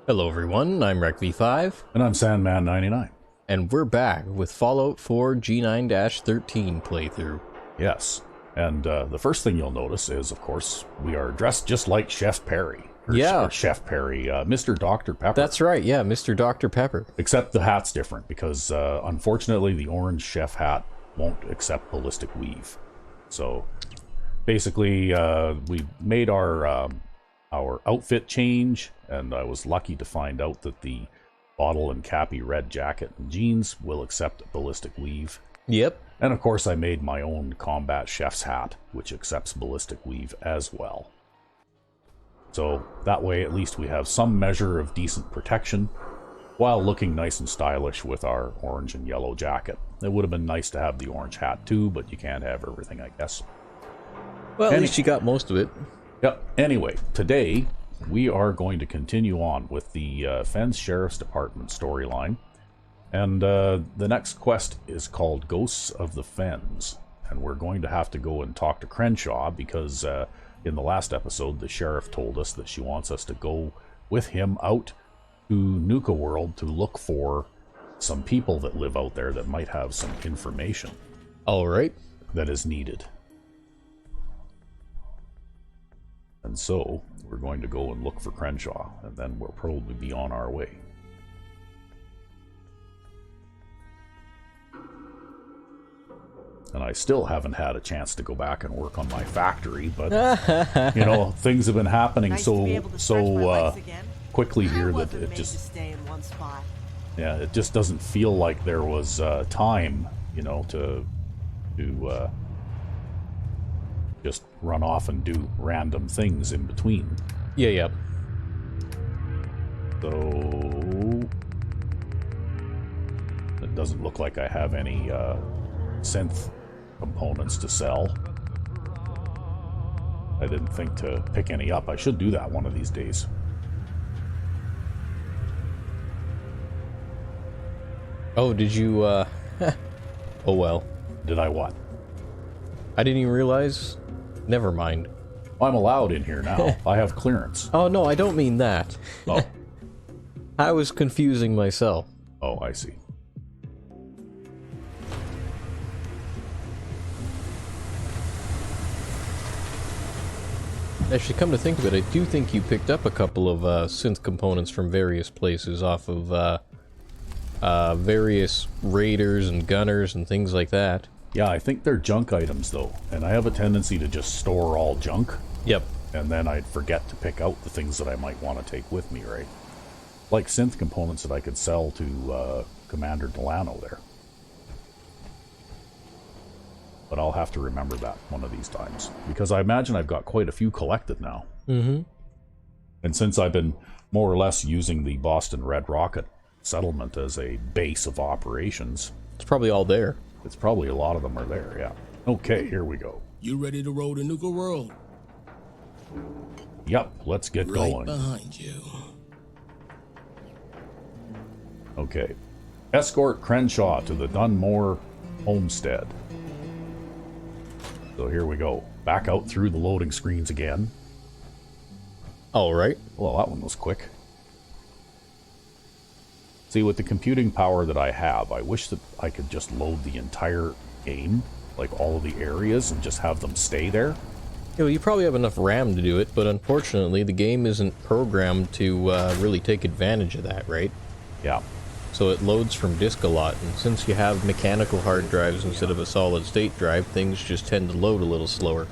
Hello everyone, I'm RecV5, And I'm Sandman 99. and we're back with Fallout 4 G9-13 playthrough. Yes. And the first thing you'll notice is, of course, we are dressed just like Chef Perry. Or Chef Perry, Mr. Dr. Pepper. That's right, yeah, Mr. Dr. Pepper. Except the hat's different because, unfortunately, the orange chef hat won't accept ballistic weave. So, basically, we made our outfit change, and I was lucky to find out that the bottle and cappy red jacket and jeans will accept ballistic weave. Yep. And of course I made my own combat chef's hat, which accepts ballistic weave as well. So that way at least we have some measure of decent protection, while looking nice and stylish with our orange and yellow jacket. It would have been nice to have the orange hat too, but you can't have everything, I guess. Well, at least you got most of it. Yep. Anyway, today we are going to continue on with the Fens Sheriff's Department storyline. And the next quest is called Ghosts of the Fens. And we're going to have to go and talk to Crenshaw because in the last episode the sheriff told us that she wants us to go with him out to Nuka World to look for some people that live out there that might have some information. Alright. That is needed. And so, we're going to go and look for Crenshaw, and then we'll probably be on our way. And I still haven't had a chance to go back and work on my factory, but, you know, things have been happening so quickly here that it just... Yeah, it just doesn't feel like there was time, you know, to just run off and do random things in between. Yeah. So it doesn't look like I have any synth components to sell. I didn't think to pick any up. I should do that one of these days. Oh, did you, oh well. Did I what? I didn't even realize. Never mind. I'm allowed in here now. I have clearance. Oh, no, I don't mean that. Oh. I was confusing myself. Oh, I see. Actually, come to think of it, I do think you picked up a couple of synth components from various places off of various raiders and gunners and things like that. Yeah, I think they're junk items, though, and I have a tendency to just store all junk. Yep. And then I'd forget to pick out the things that I might want to take with me, right? Like synth components that I could sell to Commander Delano there. But I'll have to remember that one of these times, because I imagine I've got quite a few collected now. Mm-hmm. And since I've been more or less using the Boston Red Rocket settlement as a base of operations... It's probably all there. It's probably a lot of them are there, yeah. Okay, here we go. You ready to roll to Nuka World? Yep, let's get going. Right behind you. Okay. Escort Crenshaw to the Dunmore homestead. So here we go. Back out through the loading screens again. Alright. Well, that one was quick. See, with the computing power that I have, I wish that I could just load the entire game, like all of the areas, and just have them stay there. Yeah, well, you probably have enough RAM to do it, but unfortunately the game isn't programmed to really take advantage of that, right? Yeah. So it loads from disk a lot, and since you have mechanical hard drives instead of a solid-state drive, things just tend to load a little slower.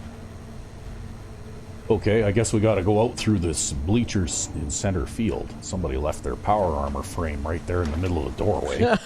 Okay, I guess we gotta go out through this bleachers in center field. Somebody left their power armor frame right there in the middle of the doorway.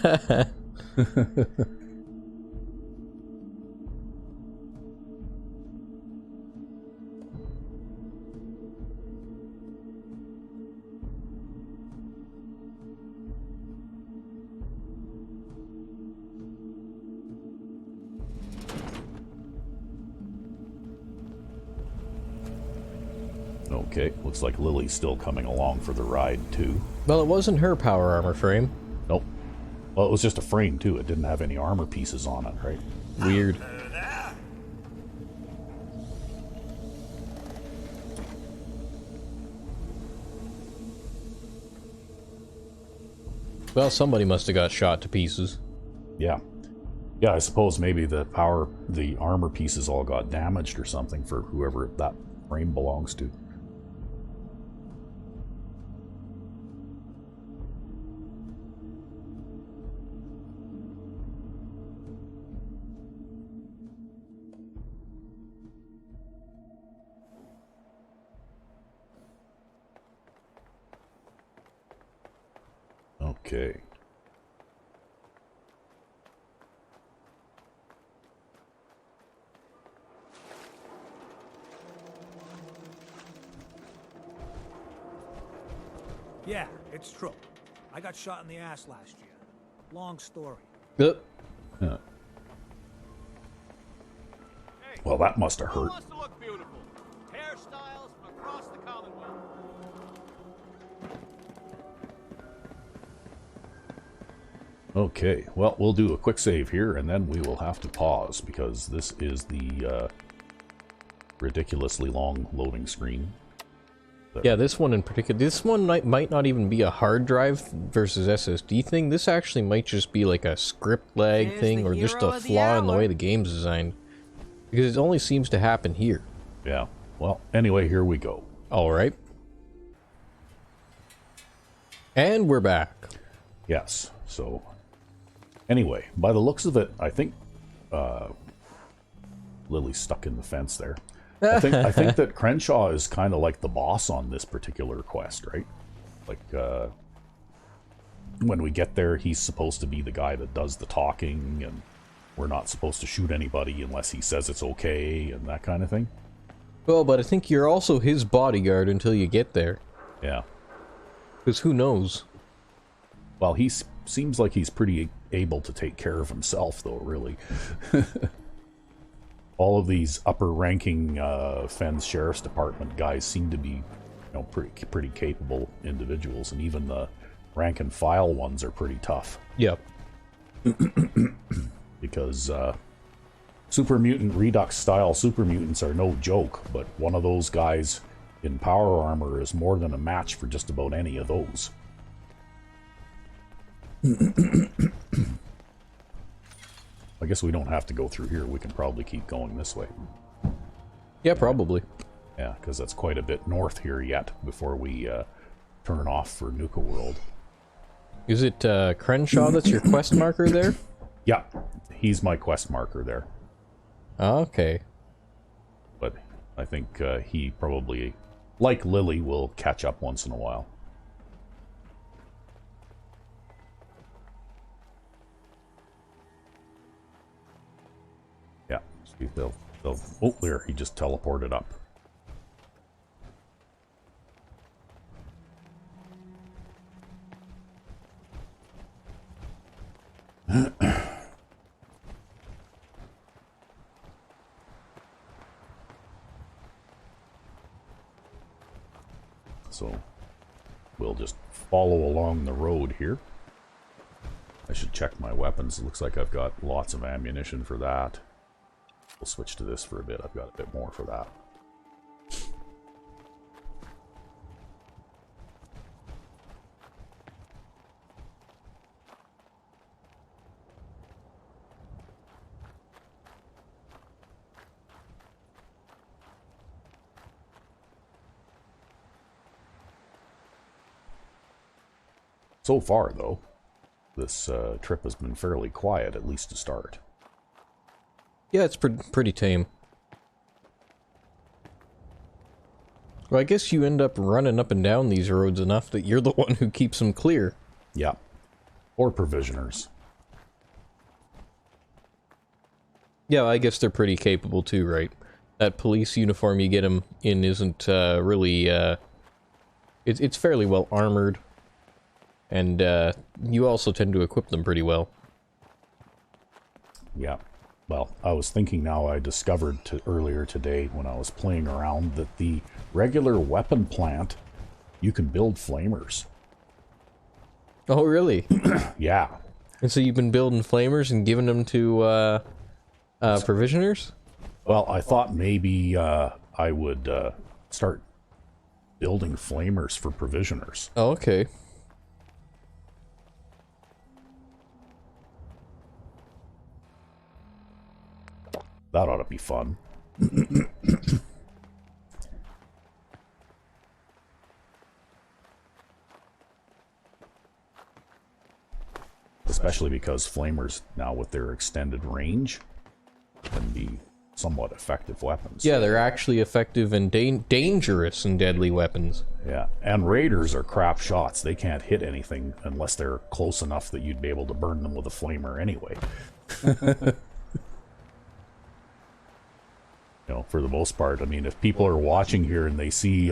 Okay, looks like Lily's still coming along for the ride, too. Well, it wasn't her power armor frame. Nope. Well, it was just a frame, too. It didn't have any armor pieces on it, right? Weird. Well, somebody must have got shot to pieces. Yeah. Yeah, I suppose maybe the armor pieces all got damaged or something for whoever that frame belongs to. Okay. Yeah, it's true. I got shot in the ass last year. Long story. Yep. Huh. Well, that must have hurt. Wants to look beautiful. Hairstyles from across the Commonwealth. Okay, well, we'll do a quick save here, and then we will have to pause, because this is the ridiculously long loading screen. Yeah, this one in particular. This one might not even be a hard drive versus SSD thing. This actually might just be like a script lag There's thing, the or just hero a of the flaw in the hour. way the game's designed. Because it only seems to happen here. Yeah, well, anyway, here we go. Alright. And we're back. Yes, so... Anyway, by the looks of it, I think... Lily's stuck in the fence there. I think that Crenshaw is kind of like the boss on this particular quest, right? Like, when we get there, he's supposed to be the guy that does the talking, and we're not supposed to shoot anybody unless he says it's okay, and that kind of thing. Well, but I think you're also his bodyguard until you get there. Yeah. Because who knows? Well, he seems like he's pretty able to take care of himself, though, really. All of these upper-ranking Fens Sheriff's Department guys seem to be, you know, pretty capable individuals, and even the rank-and-file ones are pretty tough. Yep. Because super mutant redux-style super mutants are no joke, but one of those guys in power armor is more than a match for just about any of those. I guess we don't have to go through here. We can probably keep going this way. Yeah, probably. Yeah, because that's quite a bit north here yet before we turn off for Nuka World. Is it Crenshaw that's your quest marker there? Yeah, he's my quest marker there. Okay. But I think he probably, like Lily, will catch up once in a while. Yeah, see, they'll oh, there, he just teleported up. So we'll just follow along the road here. I should check my weapons. It looks like I've got lots of ammunition for that. We'll switch to this for a bit. I've got a bit more for that. So far, though, this trip has been fairly quiet, at least to start. Yeah, it's pretty tame. Well, I guess you end up running up and down these roads enough that you're the one who keeps them clear. Yeah. Or provisioners. Yeah, I guess they're pretty capable too, right? That police uniform you get them in isn't really... It's fairly well armored. And you also tend to equip them pretty well. Yeah. Well, I was thinking now I discovered earlier today when I was playing around that the regular weapon plant, you can build flamers. Oh, really? Yeah. And so you've been building flamers and giving them to provisioners? Well, I thought maybe I would start building flamers for provisioners. Oh, okay. That ought to be fun. Especially because flamers, now with their extended range, can be somewhat effective weapons. Yeah, they're actually effective and dangerous and deadly weapons. Yeah, and raiders are crap shots. They can't hit anything unless they're close enough that you'd be able to burn them with a flamer anyway. You know, for the most part, I mean, if people are watching here and they see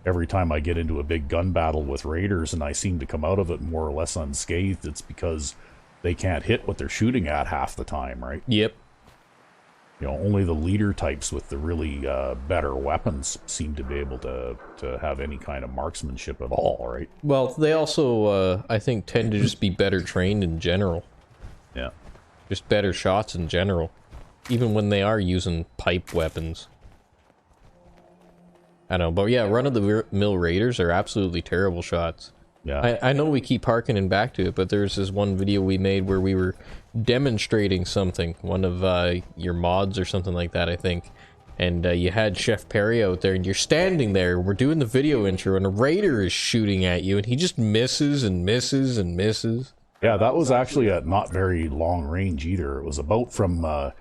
every time I get into a big gun battle with raiders and I seem to come out of it more or less unscathed, it's because they can't hit what they're shooting at half the time, right? Yep. You know, only the leader types with the really better weapons seem to be able to have any kind of marksmanship at all, right? Well, they also, I think, tend to just be better trained in general. Yeah. Just better shots in general. Even when they are using pipe weapons. I know, but yeah, run-of-the-mill raiders are absolutely terrible shots. Yeah. I know we keep harkening back to it, but there's this one video we made where we were demonstrating something, one of your mods or something like that, I think. And you had Chef Perry out there, and you're standing there, we're doing the video intro, and a raider is shooting at you, and he just misses and misses and misses. Yeah, that was actually at not very long range either. It was about from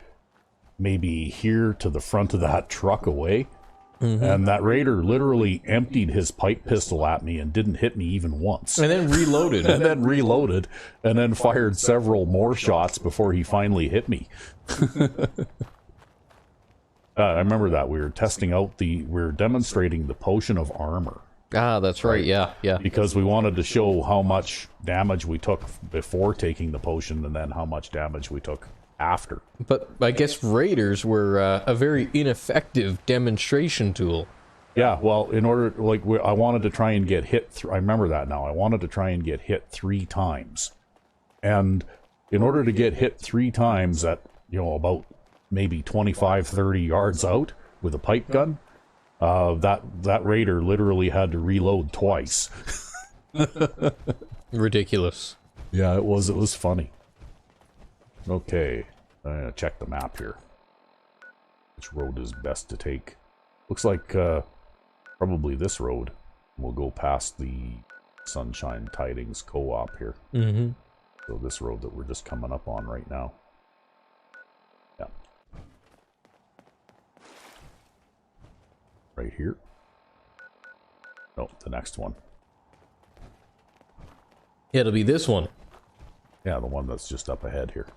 maybe here to the front of that truck away. Mm-hmm. And that raider literally emptied his pipe pistol at me and didn't hit me even once. And then reloaded. and then fired several more shots before he finally hit me. I remember that. We were testing out we were demonstrating the potion of armor. Ah, that's right. Yeah. Because we wanted to show how much damage we took before taking the potion and then how much damage we took after. But I guess raiders were a very ineffective demonstration tool. Yeah, well, in order, like, I wanted to try and get hit, I remember that now, I wanted to try and get hit 3 times. And in order to get hit 3 times at, you know, about maybe 25, 30 yards out with a pipe gun, that raider literally had to reload twice. Ridiculous. Yeah, it was funny. Okay, I'm gonna check the map here. Which road is best to take? Looks like probably this road. We'll go past the Sunshine Tidings Co-op here. Mm-hmm. So this road that we're just coming up on right now. Yeah. Right here. No, the next one. Yeah, it'll be this one. Yeah, the one that's just up ahead here.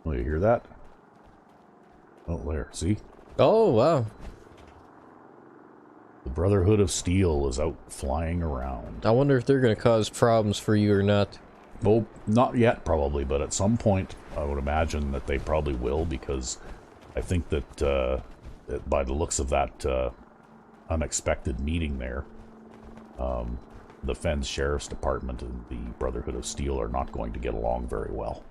Oh, you hear that? Oh, there. See? Oh, wow. The Brotherhood of Steel is out flying around. I wonder if they're going to cause problems for you or not. Well, not yet, probably, but at some point, I would imagine that they probably will, because I think that by the looks of that unexpected meeting there, the Fens Sheriff's Department and the Brotherhood of Steel are not going to get along very well.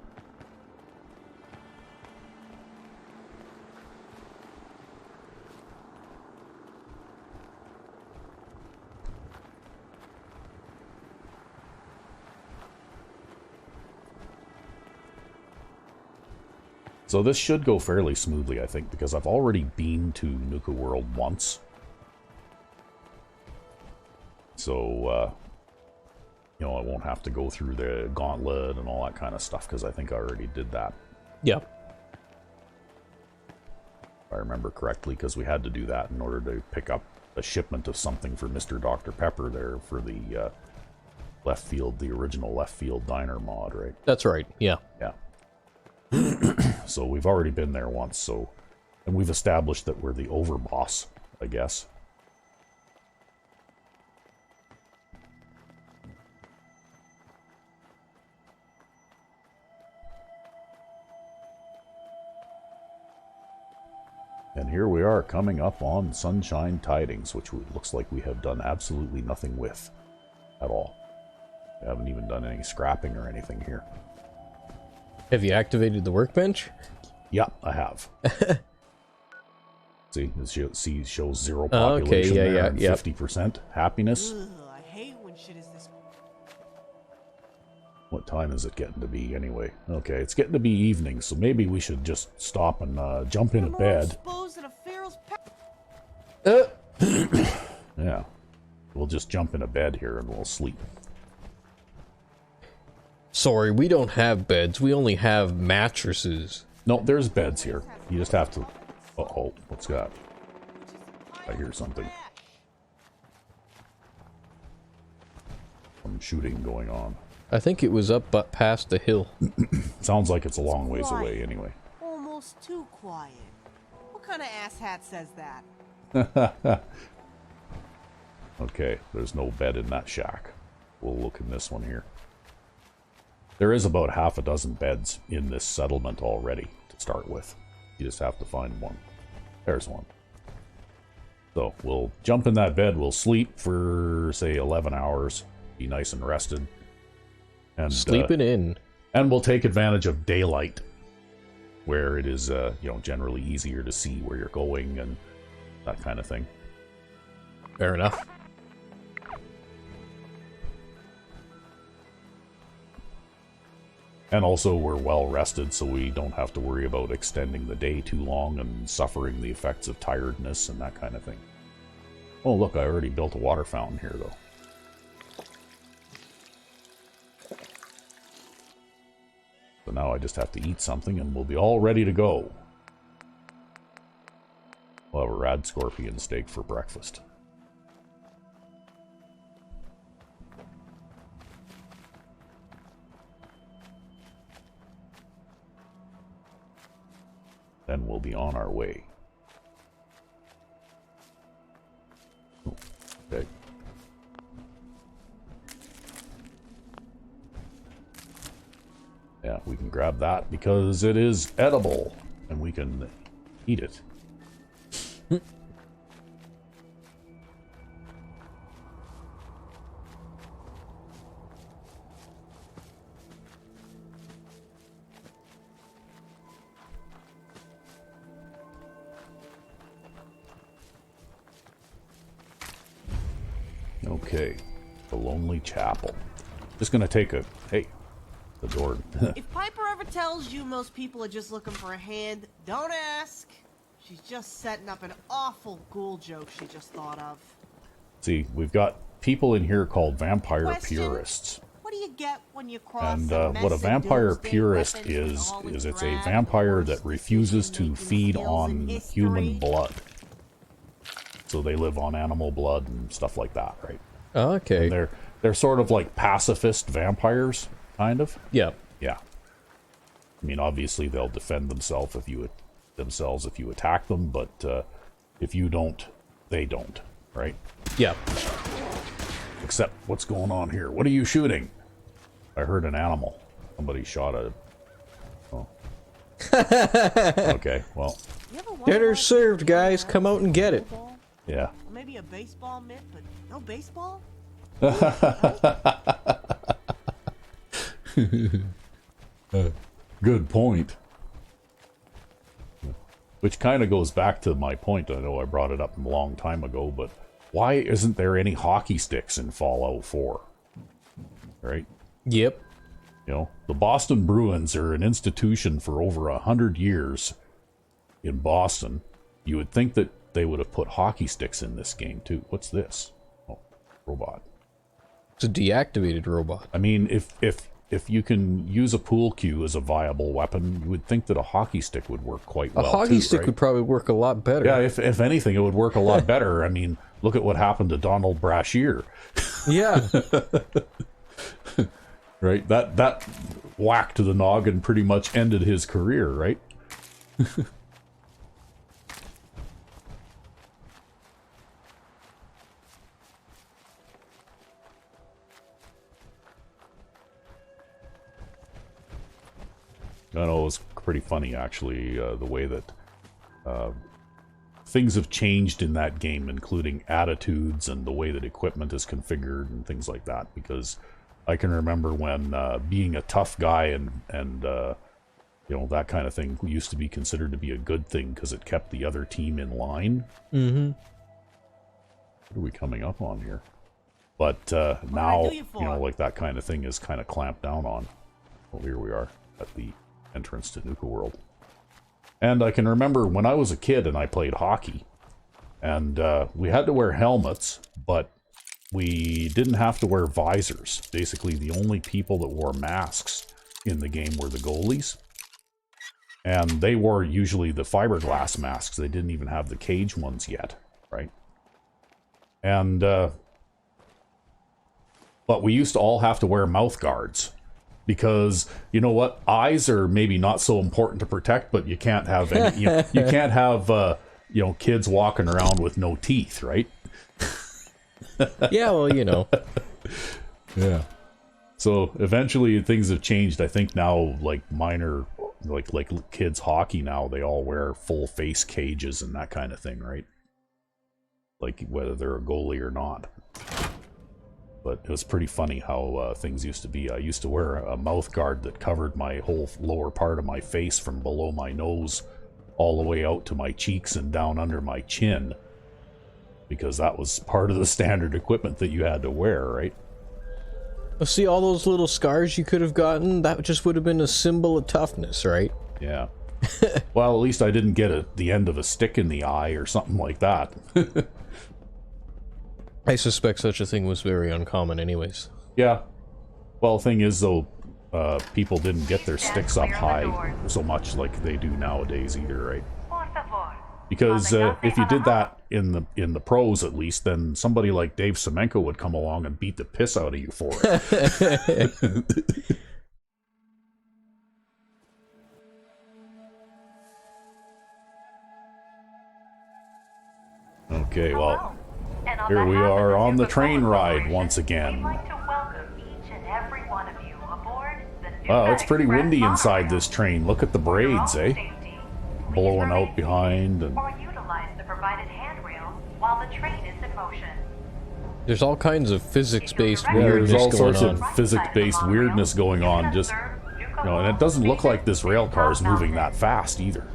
So this should go fairly smoothly, I think, because I've already been to Nuka World once. So, you know, I won't have to go through the gauntlet and all that kind of stuff, because I think I already did that. Yeah. If I remember correctly, because we had to do that in order to pick up a shipment of something for Mr. Dr. Pepper there for the left field, the original left field diner mod, right? That's right, yeah. Yeah. So we've already been there once, so... And we've established that we're the overboss, I guess. And here we are coming up on Sunshine Tidings, which looks like we have done absolutely nothing with at all. We haven't even done any scrapping or anything here. Have you activated the workbench? Yeah, I have. See, it shows 0 Oh, okay, population yeah, there yeah, and yep. 50% happiness. Ugh, I hate when shit is this. What time is it getting to be anyway? Okay, it's getting to be evening, so maybe we should just stop and jump into bed. Exposed in a Pharaoh's pa- Yeah, we'll just jump into bed here and we'll sleep. Sorry, we don't have beds. We only have mattresses. No, there's beds here. You just have to... Uh-oh, what's that? I hear something. Some shooting going on. I think it was up but past the hill. Sounds like it's a long ways away anyway. Almost too quiet. What kind of asshat says that? Okay, there's no bed in that shack. We'll look in this one here. There is about half a dozen beds in this settlement already to start with. You just have to find one. There's one. So we'll jump in that bed, we'll sleep for, say, 11 hours. Be nice and rested. And Sleeping in. And we'll take advantage of daylight, where it is, generally easier to see where you're going and that kind of thing. Fair enough. And also, we're well rested, so we don't have to worry about extending the day too long and suffering the effects of tiredness and that kind of thing. Oh, look, I already built a water fountain here, though. So now I just have to eat something and we'll be all ready to go. We'll have a rad scorpion steak for breakfast. Then we'll be on our way. Oh, okay. Yeah, we can grab that because it is edible and we can eat it. Okay, the Lonely Chapel. Just gonna take a... Hey, the door. If Piper ever tells you most people are just looking for a hand, don't ask. She's just setting up an awful ghoul joke she just thought of. See, we've got people in here called vampire Question? purists. What do you get when you cross And a mess what a of vampire doomsday purist weapons is with all its it's a drag, vampire worst that refuses to decision-making feed skills on in history? human blood. So they live on animal blood and stuff like that, right? Okay. And they're sort of like pacifist vampires, kind of. Yeah. Yeah. I mean, obviously they'll defend themselves if you attack them, but if you don't, they don't, right? Yeah. Except, what's going on here? What are you shooting? I heard an animal. Somebody shot a... Oh. Okay, well, You ever wonder Dinner's why served, people guys. wear Come out and get it. football? yeah. Or maybe a baseball mitt, but no baseball? Good point. Which kind of goes back to my point. I know I brought it up a long time ago, but why isn't there any hockey sticks in Fallout 4? Right? Yep. You know, the Boston Bruins are an institution for over 100 years in Boston. You would think that they would have put hockey sticks in this game, too. What's this? Oh, robot. It's a deactivated robot. I mean, if you can use a pool cue as a viable weapon, you would think that a hockey stick would work quite well, A hockey too, stick right? would probably work a lot better. Yeah, if anything, it would work a lot better. I mean, look at what happened to Donald Brashear. Yeah. Right? That whack to the noggin pretty much ended his career, right? I know, it was pretty funny, actually, the way that things have changed in that game, including attitudes and the way that equipment is configured and things like that. Because I can remember when being a tough guy and you know, that kind of thing used to be considered to be a good thing because it kept the other team in line. Mm-hmm. What are we coming up on here? But now, you know, like that kind of thing is kind of clamped down on. Well, here we are at the entrance to Nuka World. And I can remember when I was a kid and I played hockey, and we had to wear helmets, but we didn't have to wear visors. Basically, the only people that wore masks in the game were the goalies. And they wore usually the fiberglass masks. They didn't even have the cage ones yet, right? And, but we used to all have to wear mouth guards. Because, you know what, eyes are maybe not so important to protect, but you can't have any, you can't have, you know, kids walking around with no teeth, right? Yeah, well, you know. Yeah. So eventually things have changed. I think now, like minor, like kids hockey now, they all wear full face cages and that kind of thing, right? Like whether they're a goalie or not. But it was pretty funny how things used to be. I used to wear a mouth guard that covered my whole lower part of my face from below my nose all the way out to my cheeks and down under my chin. Because that was part of the standard equipment that you had to wear, right? Well, see, all those little scars you could have gotten, that just would have been a symbol of toughness, right? Yeah. Well, at least I didn't get the end of a stick in the eye or something like that. I suspect such a thing was very uncommon anyways. Yeah. Well, the thing is, though, people didn't get their sticks up high so much like they do nowadays either, right? Because if you did that in the pros, at least, then somebody like Dave Semenko would come along and beat the piss out of you for it. Okay, well, here we are on the train ride once again. Wow, it's pretty windy inside this train. Look at the braids, eh? Blowing out behind and... There's all kinds of physics-based Yeah, weirdness there's all going sorts on. of physics-based weirdness going on. Just, you know, and it doesn't look like this rail car is moving that fast either.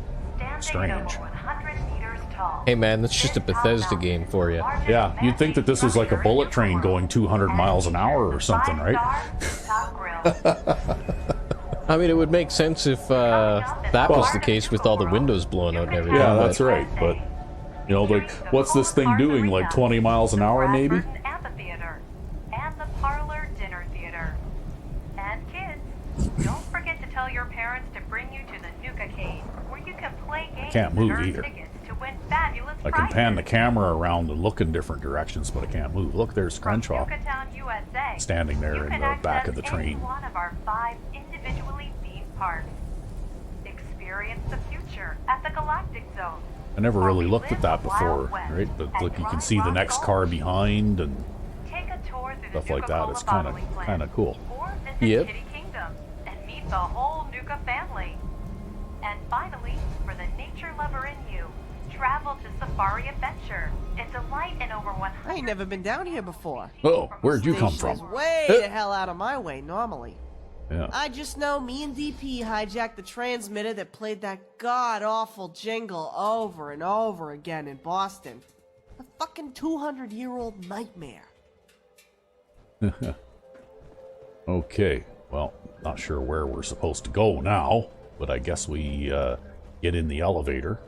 Strange. Hey man, that's just a Bethesda game for you. Yeah, you'd think that this was like a bullet train going 200 miles an hour or something, right? I mean, it would make sense if that was the case with all the windows blown out and everything. Yeah, that's right, but, you know, like, what's this thing doing, like 20 miles an hour maybe? And the parlor dinner theater. And kids, don't forget to tell your parents to bring you to the Nuka Cave, where you can play games Can't move and earn either. tickets to win fabulous I can pan the prizes. camera around and look in different directions, but I can't move. Look, there's From Crenshaw Nukatown, USA, standing there you in can the back of the access train. any one of our 5 individually themed parks. Experience the future at the Galactic Zone. I never where really we looked live at that the Wild before, West right? But and look, you can run see the wild next golf car games. behind and Take a tour through stuff the like that. Nuka-Cola It's bottling plant, kind of cool. or visit Yep. Kitty Kingdom and meet the whole Nuka family. And finally, for the nature lover in you, travel to Safari Adventure. It's a light in over 100. I ain't never been down here before. Oh, where'd you come Station is from? way the hell out of my way normally. Yeah. I just know me and DP hijacked the transmitter that played that god-awful jingle over and over again in Boston. A fucking 200-year-old nightmare. Okay, well, not sure where we're supposed to go now, but I guess we get in the elevator.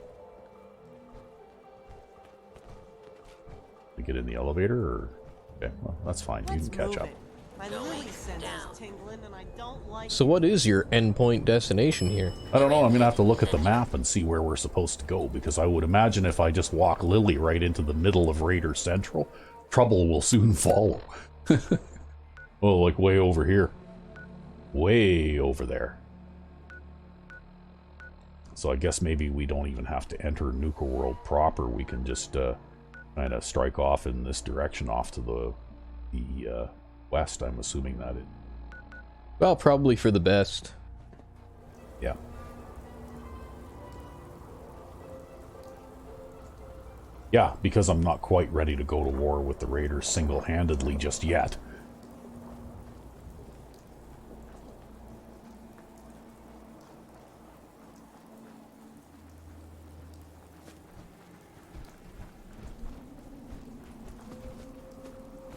We get in the elevator, or... Okay, well, that's fine. You Let's can catch move up. it. My Lily sense is tingling and I don't like So what is your endpoint destination here? I don't know. I'm going to have to look at the map and see where we're supposed to go, because I would imagine if I just walk Lily right into the middle of Raider Central, trouble will soon follow. Oh, like way over here. Way over there. So I guess maybe we don't even have to enter Nuka World proper. We can just kind of strike off in this direction off to the west, I'm assuming that it... Well, probably for the best. Yeah. Yeah, because I'm not quite ready to go to war with the Raiders single-handedly just yet.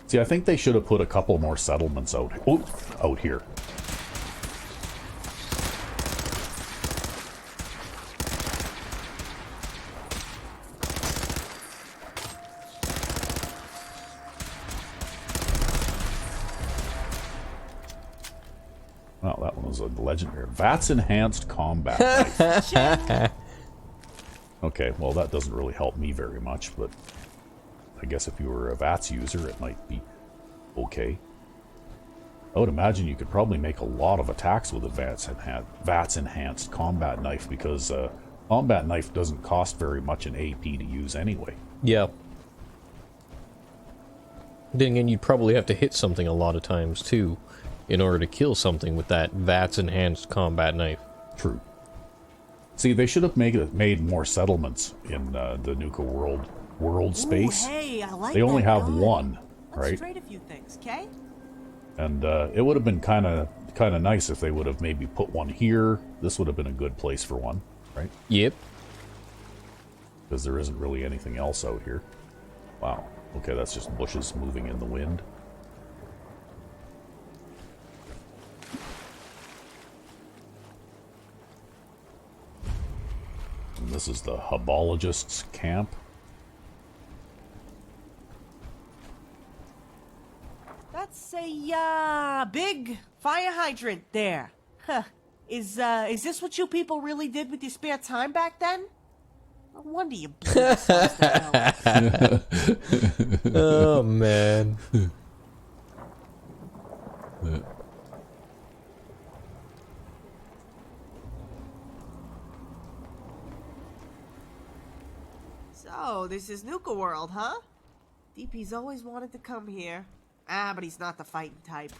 See, I think they should have put a couple more settlements out here. Well, that one was a legendary. VATS enhanced combat knife. Okay, well that doesn't really help me very much, but I guess if you were a VATS user, it might be okay. I would imagine you could probably make a lot of attacks with a VATS enhanced combat knife, because combat knife doesn't cost very much in AP to use anyway. Yeah. Then again, you'd probably have to hit something a lot of times too, in order to kill something with that VATS enhanced combat knife. True. See, they should have made more settlements in the Nuka world space. Ooh, hey, I like they only that have gun. one, Let's right? trade a few things, okay? And it would have been kind of nice if they would have maybe put one here. This would have been a good place for one, right? Yep. Because there isn't really anything else out here. Wow. Okay, that's just bushes moving in the wind. And this is the Hebologist's camp. That's a big fire hydrant there. Huh. Is this what you people really did with your spare time back then? No wonder you blew yourselves to hell. Oh, man. So, this is Nuka World, huh? DP's always wanted to come here. Ah, but he's not the fighting type.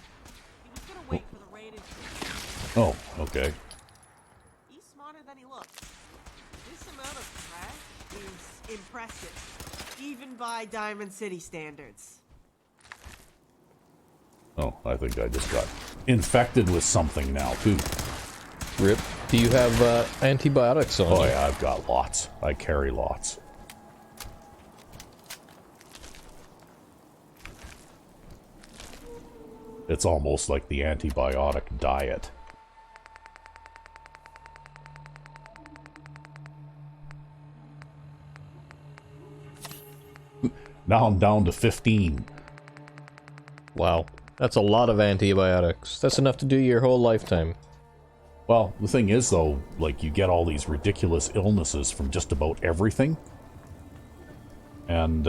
He was gonna wait for the raiders. Oh, okay. He's smarter than he looks. This amount of trash is impressive, even by Diamond City standards. Oh, I think I just got infected with something now, too. Rip. Do you have antibiotics on Oh you? yeah, I've got lots. I carry lots. It's almost like the antibiotic diet. Now I'm down to 15. Wow. That's a lot of antibiotics. That's enough to do your whole lifetime. Well, the thing is, though, like, you get all these ridiculous illnesses from just about everything. And,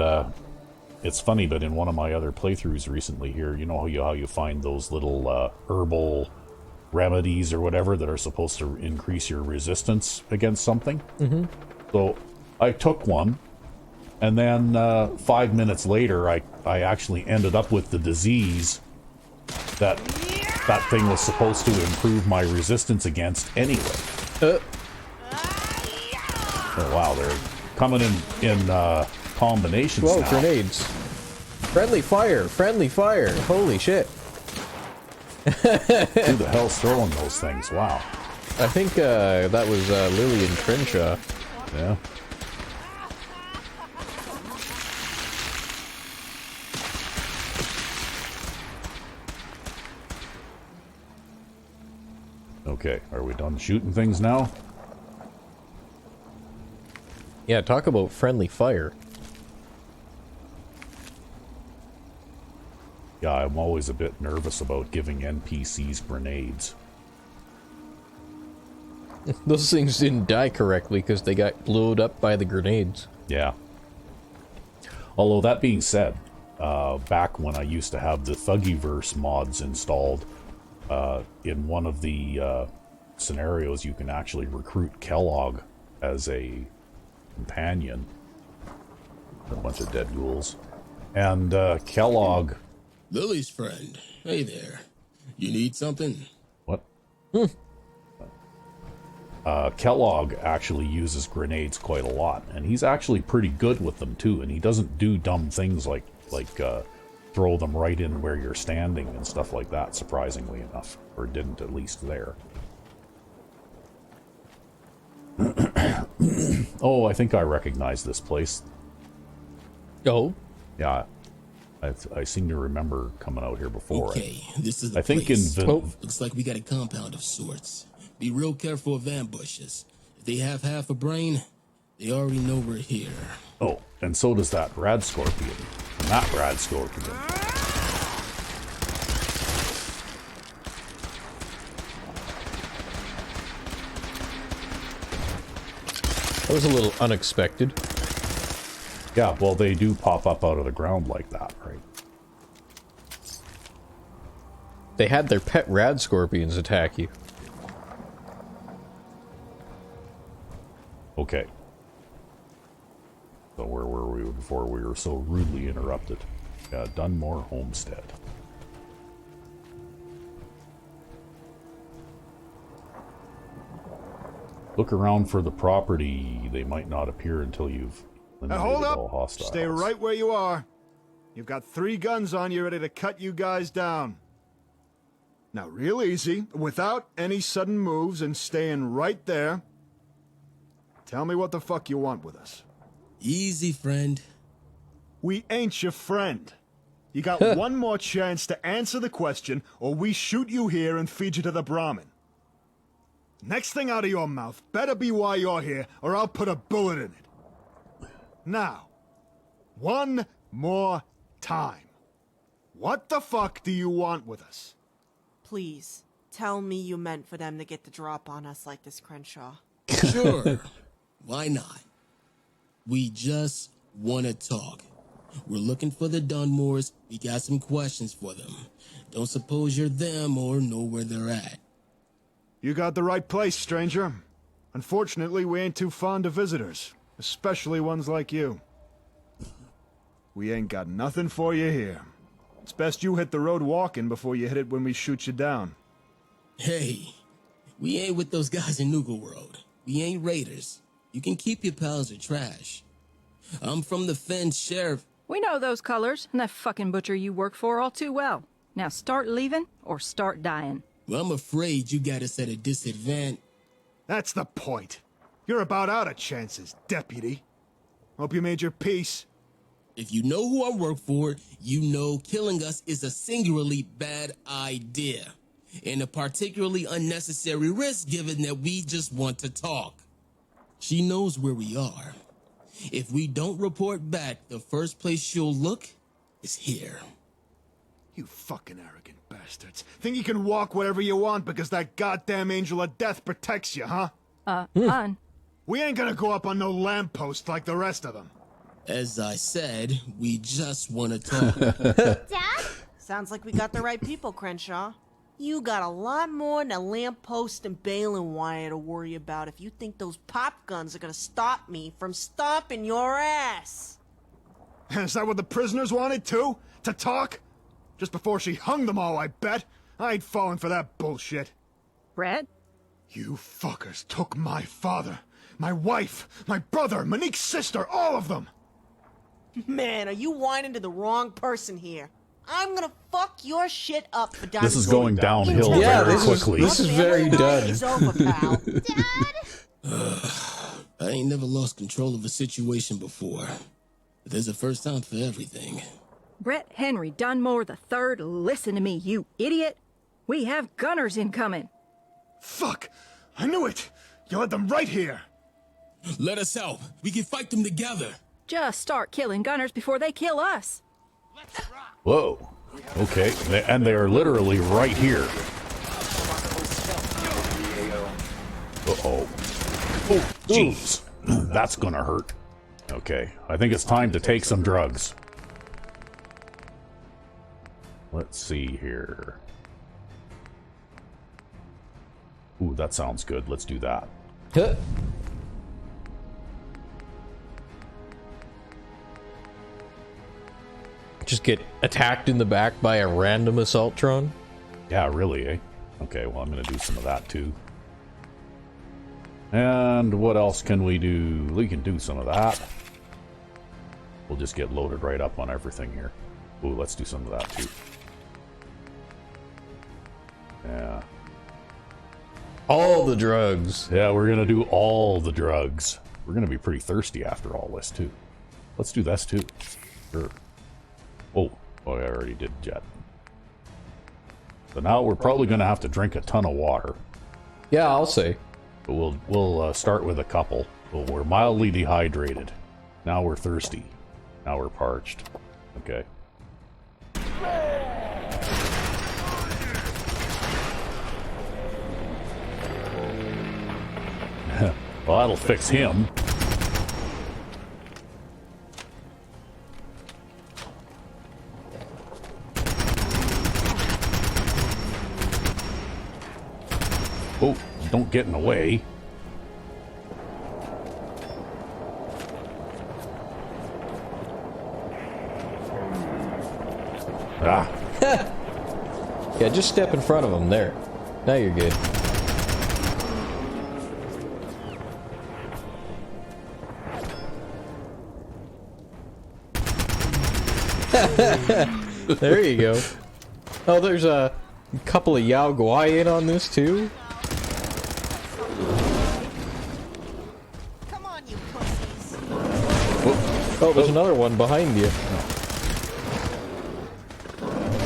it's funny, but in one of my other playthroughs recently here, you know how you find those little, herbal remedies or whatever that are supposed to increase your resistance against something? Mm-hmm. So, I took one, and then, 5 minutes later, I actually ended up with the disease that thing was supposed to improve my resistance against anyway. Oh wow, they're coming in combinations. Whoa, now. grenades. Friendly fire! Friendly fire! Holy shit. Who the hell's throwing those things? Wow. I think that was Lily and Crenshaw. Yeah. Okay, are we done shooting things now? Yeah, talk about friendly fire. Yeah, I'm always a bit nervous about giving NPCs grenades. Those things didn't die correctly because they got blowed up by the grenades. Yeah. Although, that being said, back when I used to have the Thuggiverse mods installed, in one of the scenarios, you can actually recruit Kellogg as a companion. A bunch of dead ghouls. And Kellogg... Lily's friend. Hey there. You need something? What? Kellogg actually uses grenades quite a lot, and he's actually pretty good with them too, and he doesn't do dumb things like throw them right in where you're standing and stuff like that, surprisingly enough. Or didn't, at least there. Oh, I think I recognize this place. Oh? Yeah. I seem to remember coming out here before. Okay, this is the I think place. in... Looks like we got a compound of sorts. Be real careful of ambushes. If they have half a brain, they already know we're here. Oh, and so does that rad scorpion. And that rad scorpion. That was a little unexpected. Yeah, well, they do pop up out of the ground like that, right? They had their pet rad scorpions attack you. Okay. So where were we before we were so rudely interrupted? Yeah, Dunmore Homestead. Look around for the property. They might not appear until you've eliminated hold all up! hostiles. Stay right where you are. You've got 3 guns on you ready to cut you guys down. Now, real easy, without any sudden moves and staying right there. Tell me what the fuck you want with us. Easy, friend. We ain't your friend. You got one more chance to answer the question, or we shoot you here and feed you to the Brahmin. Next thing out of your mouth better be why you're here, or I'll put a bullet in it. Now, one more time. What the fuck do you want with us? Please, tell me you meant for them to get the drop on us like this, Crenshaw. Sure. Why not? We just want to talk. We're looking for the Dunmores. We got some questions for them. Don't suppose you're them or know where they're at. You got the right place, stranger. Unfortunately, we ain't too fond of visitors, especially ones like you. We ain't got nothing for you here. It's best you hit the road walking before you hit it when we shoot you down. Hey, we ain't with those guys in Nuka World. We ain't raiders. You can keep your pals or trash. I'm from the Fen Sheriff. We know those colors and that fucking butcher you work for all too well. Now start leaving or start dying. Well, I'm afraid you got us at a disadvantage. That's the point. You're about out of chances, deputy. Hope you made your peace. If you know who I work for, you know killing us is a singularly bad idea. And a particularly unnecessary risk given that we just want to talk. She knows where we are. If we don't report back, the first place she'll look is here. You fucking arrogant bastards. Think you can walk wherever you want because that goddamn angel of death protects you, huh? Hun. We ain't gonna go up on no lamppost like the rest of them. As I said, we just want to talk. Dad? Sounds like we got the right people, Crenshaw. You got a lot more than a lamppost and baling wire to worry about if you think those pop guns are gonna stop me from stomping your ass. Is that what the prisoners wanted, too? To talk? Just before she hung them all, I bet. I ain't falling for that bullshit. Brett? You fuckers took my father, my wife, my brother, Monique's sister, all of them. Man, are you whining to the wrong person here? I'm gonna fuck your shit up for This is going downhill Yeah, very this quickly. is very done. It's over, pal. I ain't never lost control of a situation before. But there's a first time for everything. Brett Henry Dunmore III, listen to me, you idiot. We have gunners incoming. Fuck! I knew it! You had them right here! Let us help. We can fight them together. Just start killing gunners before they kill us. Whoa. Okay, and they are literally right here. Uh-oh. Oh, jeez. That's gonna hurt. Okay, I think it's time to take some drugs. Let's see here. Ooh, that sounds good. Let's do that. Huh. Just get attacked in the back by a random assaultron? Yeah, really, eh? Okay, well, I'm gonna do some of that too. And what else can we do? We can do some of that. We'll just get loaded right up on everything here. Ooh, let's do some of that too. Yeah. All the drugs. Yeah, we're gonna do all the drugs. We're gonna be pretty thirsty after all this too. Let's do this too. Sure. Oh, I already did jet. So now we're probably gonna have to drink a ton of water. Yeah, I'll say. But we'll start with a couple. Well, we're mildly dehydrated. Now we're thirsty. Now we're parched. Okay. Well, that'll fix him. Oh, don't get in the way. Ah. Yeah, just step in front of him there. Now you're good. There you go. Oh, there's a couple of Yao Guai in on this too. Come on, you pussies. Oh, there's another one behind you.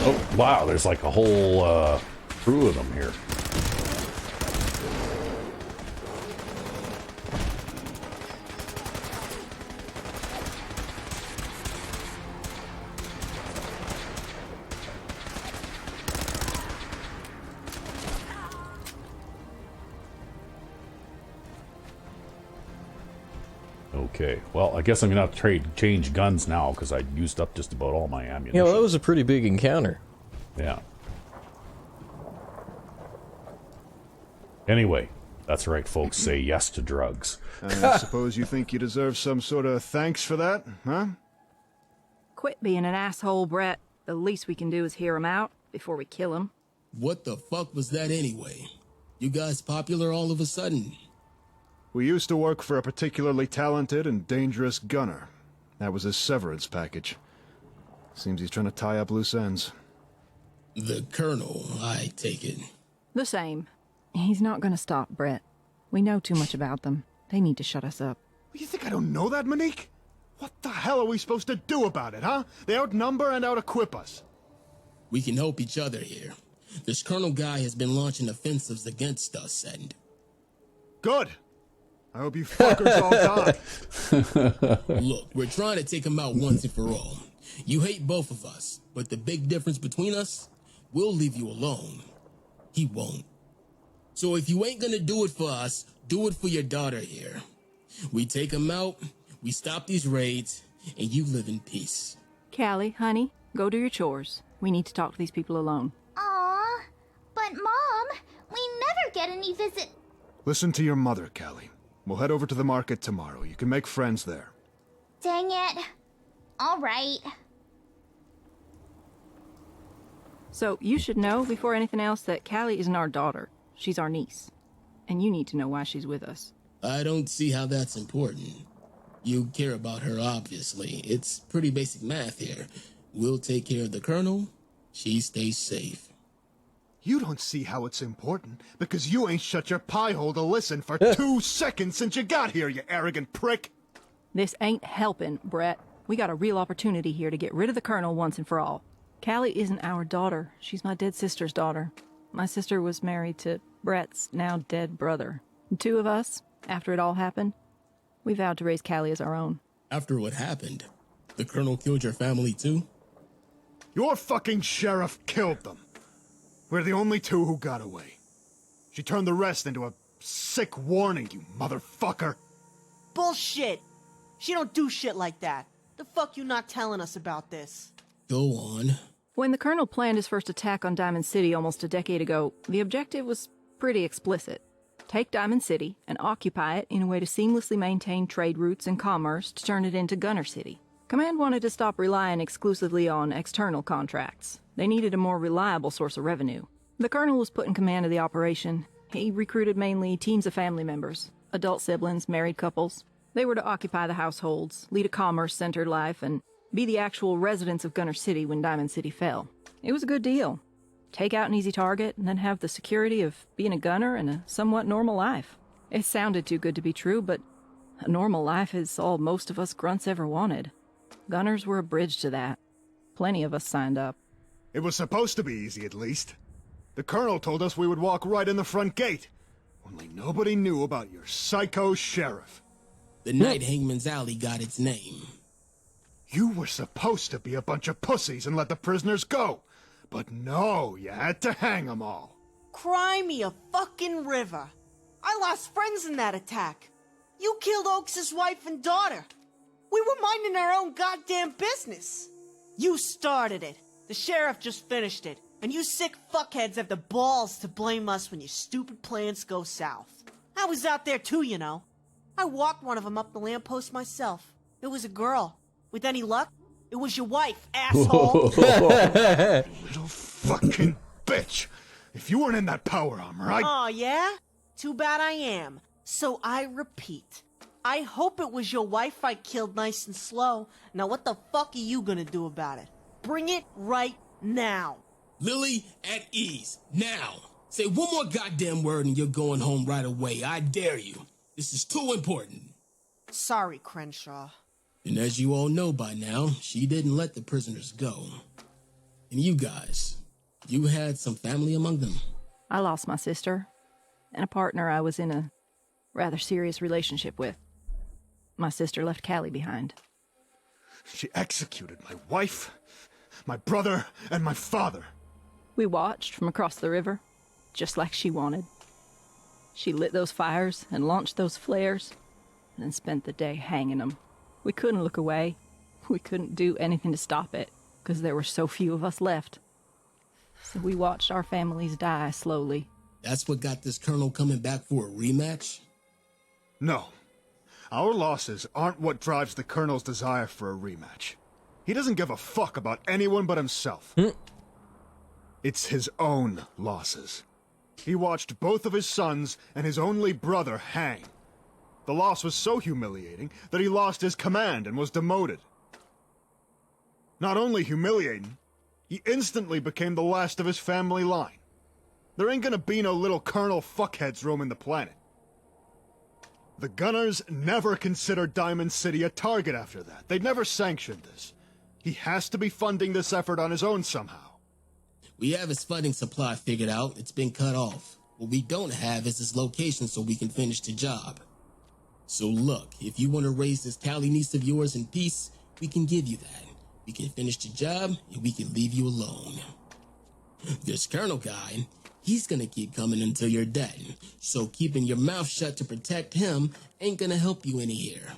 Oh, wow, there's like a whole crew of them here. Okay, well, I guess I'm gonna have to change guns now because I used up just about all my ammunition. Yeah, well, that was a pretty big encounter. Yeah. Anyway, that's right, folks. Say yes to drugs. I suppose you think you deserve some sort of thanks for that, huh? Quit being an asshole, Brett. The least we can do is hear him out before we kill him. What the fuck was that anyway? You guys popular all of a sudden? We used to work for a particularly talented and dangerous gunner. That was his severance package. Seems he's trying to tie up loose ends. The Colonel, I take it. The same. He's not gonna stop, Brett. We know too much about them. They need to shut us up. You think I don't know that, Monique? What the hell are we supposed to do about it, huh? They outnumber and out-equip us. We can help each other here. This Colonel guy has been launching offensives against us, and... Good. I hope you fuckers all die. Look, we're trying to take him out once and for all. You hate both of us, but the big difference between us, we'll leave you alone. He won't. So if you ain't gonna do it for us, do it for your daughter here. We take him out, we stop these raids, and you live in peace. Callie, honey, go do your chores. We need to talk to these people alone. Aw, but Mom, we never get any visit. Listen to your mother, Callie. We'll head over to the market tomorrow. You can make friends there. Dang it. All right. So, you should know, before anything else, that Callie isn't our daughter. She's our niece. And you need to know why she's with us. I don't see how that's important. You care about her, obviously. It's pretty basic math here. We'll take care of the Colonel. She stays safe. You don't see how it's important, because you ain't shut your pie hole to listen for 2 seconds since you got here, you arrogant prick! This ain't helping, Brett. We got a real opportunity here to get rid of the Colonel once and for all. Callie isn't our daughter. She's my dead sister's daughter. My sister was married to Brett's now dead brother. The two of us, after it all happened, we vowed to raise Callie as our own. After what happened, the Colonel killed your family too? Your fucking sheriff killed them. We're the only two who got away. She turned the rest into a sick warning, you motherfucker. Bullshit! She don't do shit like that. The fuck you not telling us about this? Go on. When the Colonel planned his first attack on Diamond City almost a decade ago, the objective was pretty explicit. Take Diamond City and occupy it in a way to seamlessly maintain trade routes and commerce to turn it into Gunner City. Command wanted to stop relying exclusively on external contracts. They needed a more reliable source of revenue. The Colonel was put in command of the operation. He recruited mainly teams of family members. Adult siblings, married couples. They were to occupy the households, lead a commerce-centered life, and be the actual residents of Gunner City when Diamond City fell. It was a good deal. Take out an easy target, and then have the security of being a gunner and a somewhat normal life. It sounded too good to be true, but a normal life is all most of us grunts ever wanted. Gunners were a bridge to that. Plenty of us signed up. It was supposed to be easy, at least. The colonel told us we would walk right in the front gate. Only nobody knew about your psycho sheriff. The night Hangman's Alley got its name. You were supposed to be a bunch of pussies and let the prisoners go. But no, you had to hang them all. Cry me a fucking river. I lost friends in that attack. You killed Oaks' wife and daughter. We were minding our own goddamn business. You started it. The sheriff just finished it. And you sick fuckheads have the balls to blame us when your stupid plans go south. I was out there too, you know. I walked one of them up the lamppost myself. It was a girl. With any luck, it was your wife, asshole. Little fucking bitch. If you weren't in that power armor, Aw, yeah? Too bad I am. So I repeat. I hope it was your wife I killed nice and slow. Now what the fuck are you gonna do about it? Bring it right now. Lily, at ease. Now. Say one more goddamn word and you're going home right away. I dare you. This is too important. Sorry, Crenshaw. And as you all know by now, she didn't let the prisoners go. And you guys, you had some family among them. I lost my sister, and a partner I was in a rather serious relationship with. My sister left Callie behind. she executed my wife, my brother, and my father. We watched from across the river, just like she wanted. She lit those fires and launched those flares, and then spent the day hanging them. We couldn't look away. We couldn't do anything to stop it, because there were so few of us left. So we watched our families die slowly. That's what got this colonel coming back for a rematch? No. Our losses aren't what drives the colonel's desire for a rematch. He doesn't give a fuck about anyone but himself. It's his own losses. He watched both of his sons and his only brother hang. The loss was so humiliating that he lost his command and was demoted. Not only humiliating, he instantly became the last of his family line. There ain't gonna be no little colonel fuckheads roaming the planet. The Gunners never considered Diamond City a target after that. They'd never sanctioned this. He has to be funding this effort on his own somehow. We have his funding supply figured out. It's been cut off. What we don't have is his location so we can finish the job. So look, if you want to raise this Callie niece of yours in peace, we can give you that. We can finish the job, and we can leave you alone. This Colonel guy, he's gonna keep coming until you're dead. So keeping your mouth shut to protect him ain't gonna help you any here.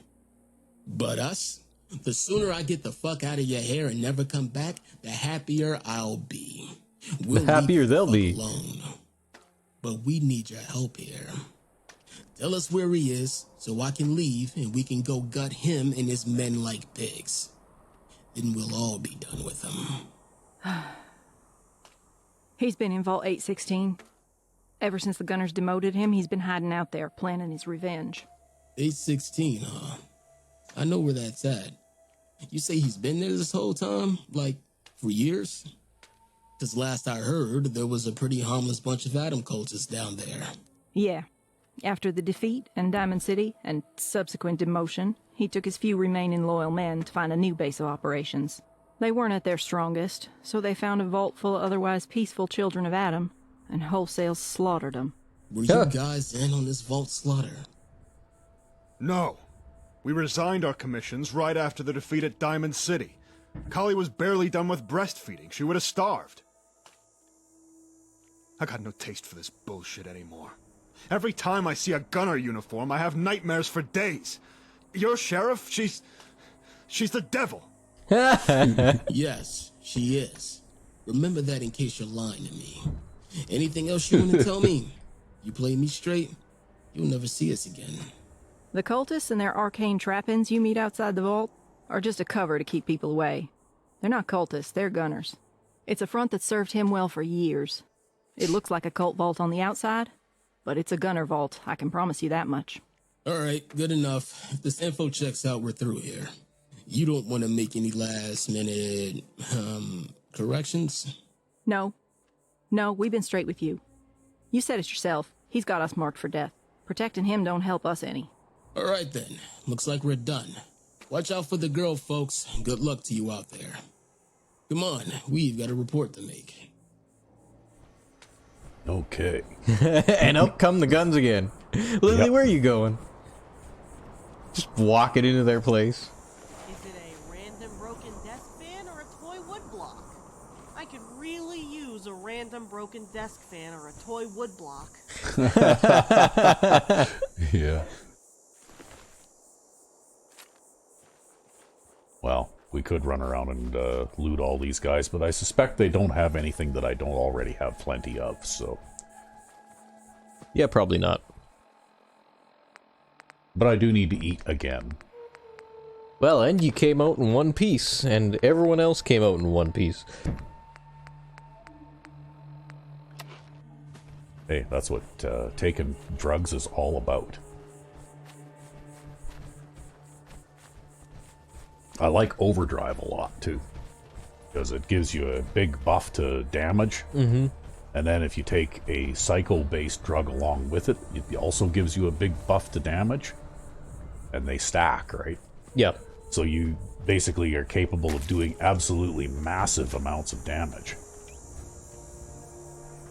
But us, the sooner I get the fuck out of your hair and never come back, the happier I'll be. The happier they'll be. Alone. But we need your help here. Tell us where he is, so I can leave and we can go gut him and his men like pigs. Then we'll all be done with him. He's been in Vault 816. Ever since the Gunners demoted him, he's been hiding out there, planning his revenge. 816, huh? I know where that's at. You say he's been there this whole time? Like, for years? Because last I heard, there was a pretty harmless bunch of Atom cultists down there. Yeah. After the defeat in Diamond City and subsequent demotion, he took his few remaining loyal men to find a new base of operations. They weren't at their strongest, so they found a vault full of otherwise peaceful children of Adam and wholesale slaughtered them. Were you guys in on this vault slaughter? No. We resigned our commissions right after the defeat at Diamond City. Kali was barely done with breastfeeding. She would have starved. I got no taste for this bullshit anymore. Every time I see a gunner uniform, I have nightmares for days. Your sheriff, she's the devil. Yes, she is. Remember that in case you're lying to me. Anything else you want to tell me? You play me straight, you'll never see us again. The cultists and their arcane trappings you meet outside the vault are just a cover to keep people away. They're not cultists, they're gunners. It's a front that served him well for years. It looks like a cult vault on the outside, but it's a gunner vault, I can promise you that much. All right, good enough. If this info checks out, we're through here. You don't want to make any last-minute, corrections? No. No, we've been straight with you. You said it yourself. He's got us marked for death. Protecting him don't help us any. All right, then. Looks like we're done. Watch out for the girl, folks. Good luck to you out there. Come on, we've got a report to make. Okay. And up come the guns again. Lily, Yep. where are you going? Just walking into their place. Is it a random broken desk fan or a toy woodblock? I could really use a random broken desk fan or a toy woodblock. Yeah. Well, we could run around and loot all these guys, but I suspect they don't have anything that I don't already have plenty of, so... Yeah, probably not. But I do need to eat again. Well, and you came out in one piece, and everyone else came out in one piece. Hey, that's what taking drugs is all about. I like overdrive a lot, too. Because it gives you a big buff to damage. Mm-hmm. And then if you take a cycle-based drug along with it, it also gives you a big buff to damage. And they stack, right? Yeah. So you basically are capable of doing absolutely massive amounts of damage.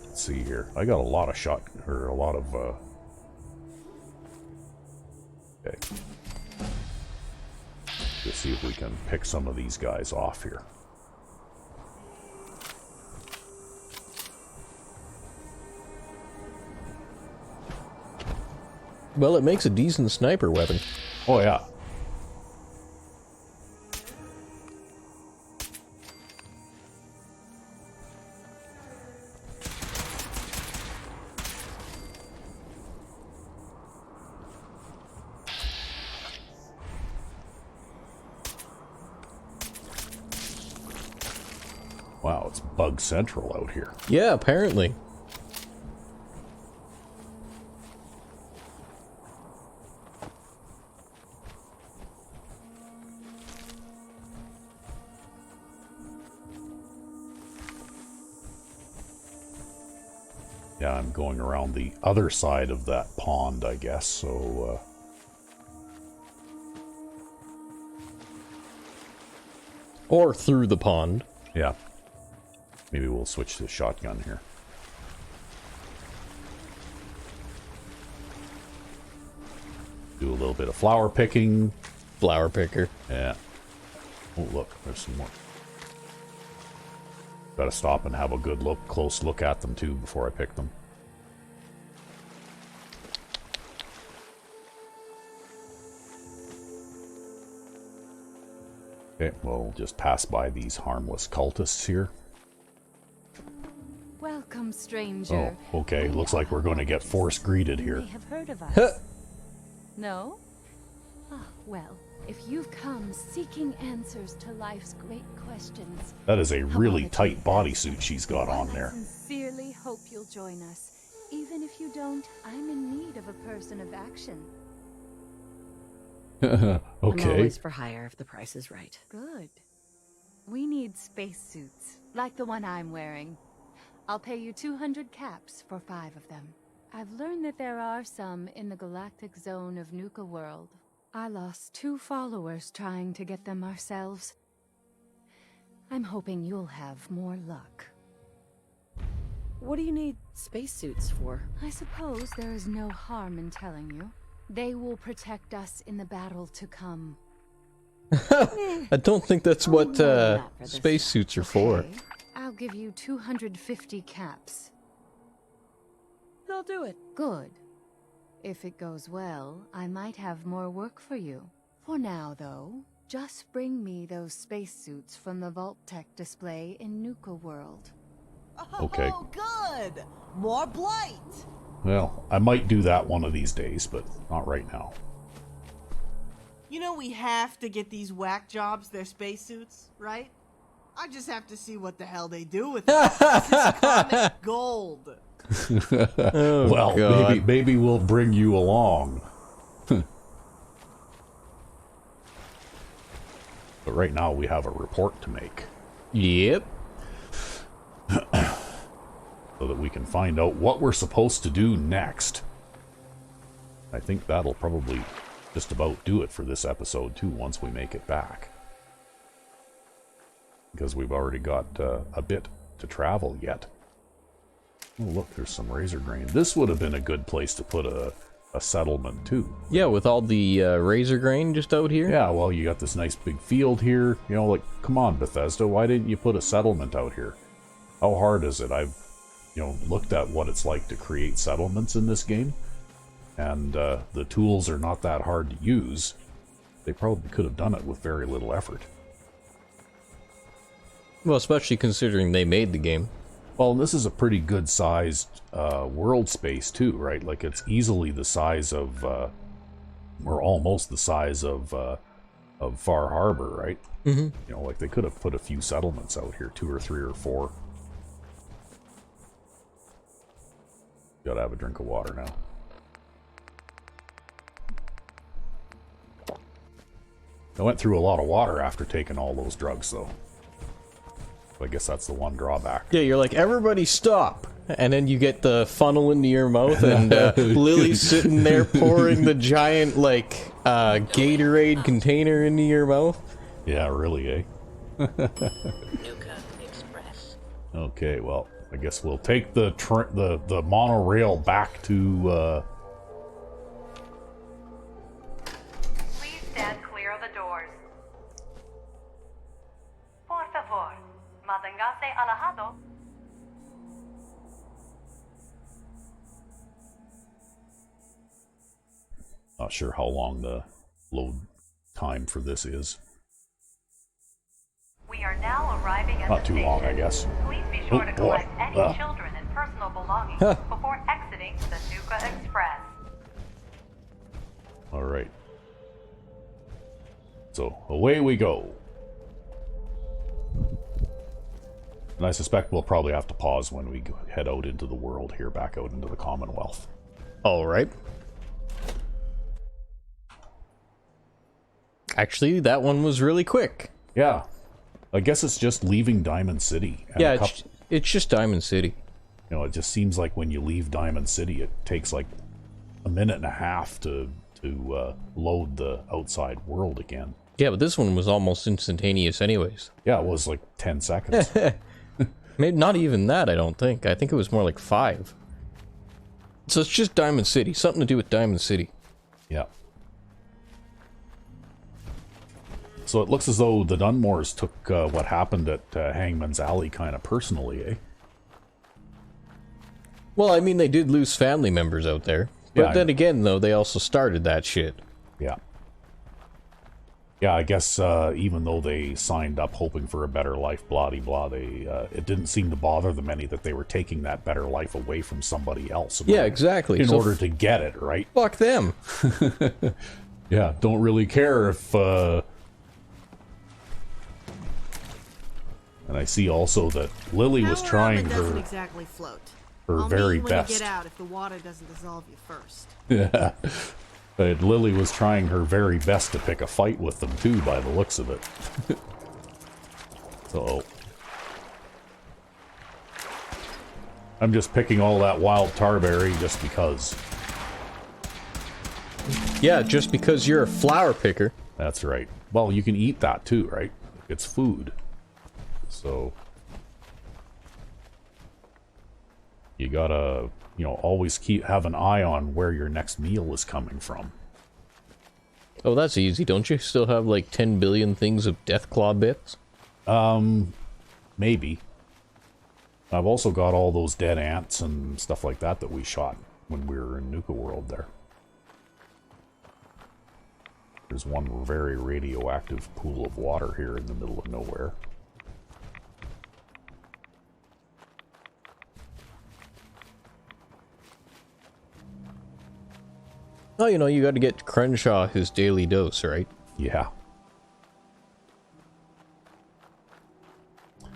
Let's see here. I got a lot of okay. Let's see if we can pick some of these guys off here. Well, it makes a decent sniper weapon. Oh, yeah. Wow, it's bug central out here. Yeah, apparently. Yeah, I'm going around the other side of that pond, I guess, so... Or through the pond. yeah. Maybe we'll switch to shotgun here. Do a little bit of flower picking. Flower picker. Yeah. Oh, look, there's some more. Gotta stop and have a good look, close look at them too before I pick them. Okay, we'll just pass by these harmless cultists here. Welcome, stranger. Oh, okay. Looks like we're going to get force greeted here. You may have heard of us. No? Ah, well, if you've come seeking answers to life's great questions... That is a really tight bodysuit she's got on there. I sincerely hope you'll join us. Even if you don't, I'm in need of a person of action. Okay. I'm always for hire if the price is right. Good. We need spacesuits, like the one I'm wearing. I'll pay you 200 caps for 5 of them. I've learned that there are some in the galactic zone of Nuka World. I lost 2 followers trying to get them ourselves. I'm hoping you'll have more luck. What do you need spacesuits for? I suppose there is no harm in telling you. They will protect us in the battle to come. I don't think that's what spacesuits are for. Okay, I'll give you 250 caps. I'll do it. Good. If it goes well, I might have more work for you. For now, though, just bring me those spacesuits from the Vault Tech display in Nuka World. Okay. Oh, good! More blight! Well, I might do that one of these days, but not right now. You know we have to get these whack jobs their spacesuits, right? I just have to see what the hell they do with it. This is comic gold. Oh, well, God. maybe we'll bring you along. But right now we have a report to make. Yep. So that we can find out what we're supposed to do next. I think that'll probably just about do it for this episode too, once we make it back. Because we've already got a bit to travel yet. Oh look, there's some razor grain. This would have been a good place to put a settlement too. Yeah, with all the razor grain just out here. Yeah, well, you got this nice big field here. You know, like, come on, Bethesda, why didn't you put a settlement out here? How hard is it? I've, you know, looked at what it's like to create settlements in this game. And the tools are not that hard to use. They probably could have done it with very little effort. Well, especially considering they made the game. Well, this is a pretty good sized world space too, right? Like it's easily the size of, or almost the size of Far Harbor, right? Mm-hmm. You know, like they could have put a few settlements out here, 2 or 3 or 4. Gotta have a drink of water now. I went through a lot of water after taking all those drugs, though. I guess that's the one drawback. Yeah, you're like, everybody stop! And then you get the funnel into your mouth, and Lily's sitting there pouring the giant, like, Gatorade container into your mouth. Yeah, really, eh? Nuka Express. Okay, well, I guess we'll take the monorail back to, Please stand clear of the doors. Por favor, manténgase alejado. Not sure how long the load time for this is. We are now arriving at Not the too long, I station. guess. Please be sure to boy. collect any children and personal belongings before exiting the Nuka Express. Alright. So, away we go. And I suspect we'll probably have to pause when we head out into the world here, back out into the Commonwealth. Alright. Actually, that one was really quick. Yeah. I guess it's just leaving Diamond City. And yeah, it's just Diamond City. You know, it just seems like when you leave Diamond City, it takes like a minute and a half to load the outside world again. Yeah, but this one was almost instantaneous anyways. Yeah, it was like 10 seconds. Maybe not even that, I don't think. I think it was more like 5. So it's just Diamond City. Something to do with Diamond City. Yeah. So it looks as though the Dunmores took what happened at Hangman's Alley kind of personally, eh? Well, I mean, they did lose family members out there. But Yeah, then again, though, they also started that shit. Yeah. Yeah, I guess even though they signed up hoping for a better life, blah-de-blah, it didn't seem to bother them any that they were taking that better life away from somebody else. Yeah, exactly. In order to get it, right? Fuck them. Yeah, don't really care if... And I see also that Lily was trying doesn't her exactly float. very when best. You get out if the water doesn't dissolve you first. Yeah. But Lily was trying her very best to pick a fight with them too, by the looks of it. So I'm just picking all that wild tarberry just because. Yeah, just because you're a flower picker. That's right. Well, you can eat that too, right? It's food. So you gotta, you know, always have an eye on where your next meal is coming from. Oh, that's easy. Don't you still have like 10 billion things of Deathclaw bits? Maybe. I've also got all those dead ants and stuff like that that we shot when we were in Nuka World there. There's one very radioactive pool of water here in the middle of nowhere. Oh, you know, you gotta get Crenshaw his daily dose, right? Yeah.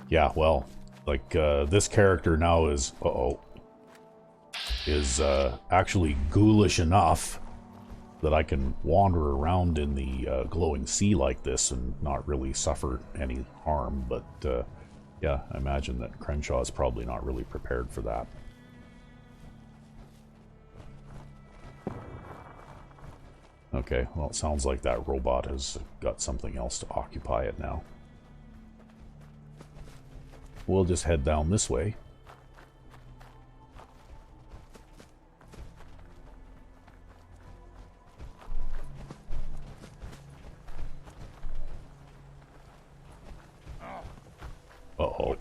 Yeah, well, like, this character now is, actually ghoulish enough that I can wander around in the glowing sea like this and not really suffer any harm, but yeah, I imagine that Crenshaw is probably not really prepared for that. Okay, well, it sounds like that robot has got something else to occupy it now. We'll just head down this way. Uh-oh.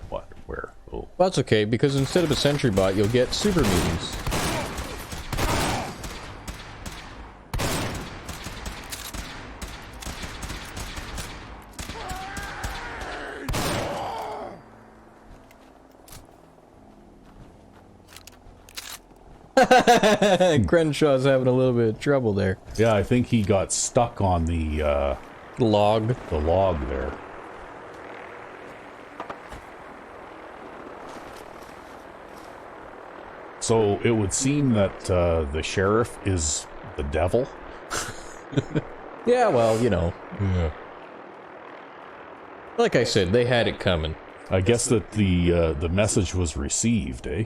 What? Where? Oh. That's okay, because instead of a sentry bot, you'll get super mutants. Crenshaw's having a little bit of trouble there. Yeah, I think he got stuck on the log. The log there. So it would seem that the sheriff is the devil. Yeah, well, you know. Yeah. Like I said, they had it coming. I guess that the message was received, eh?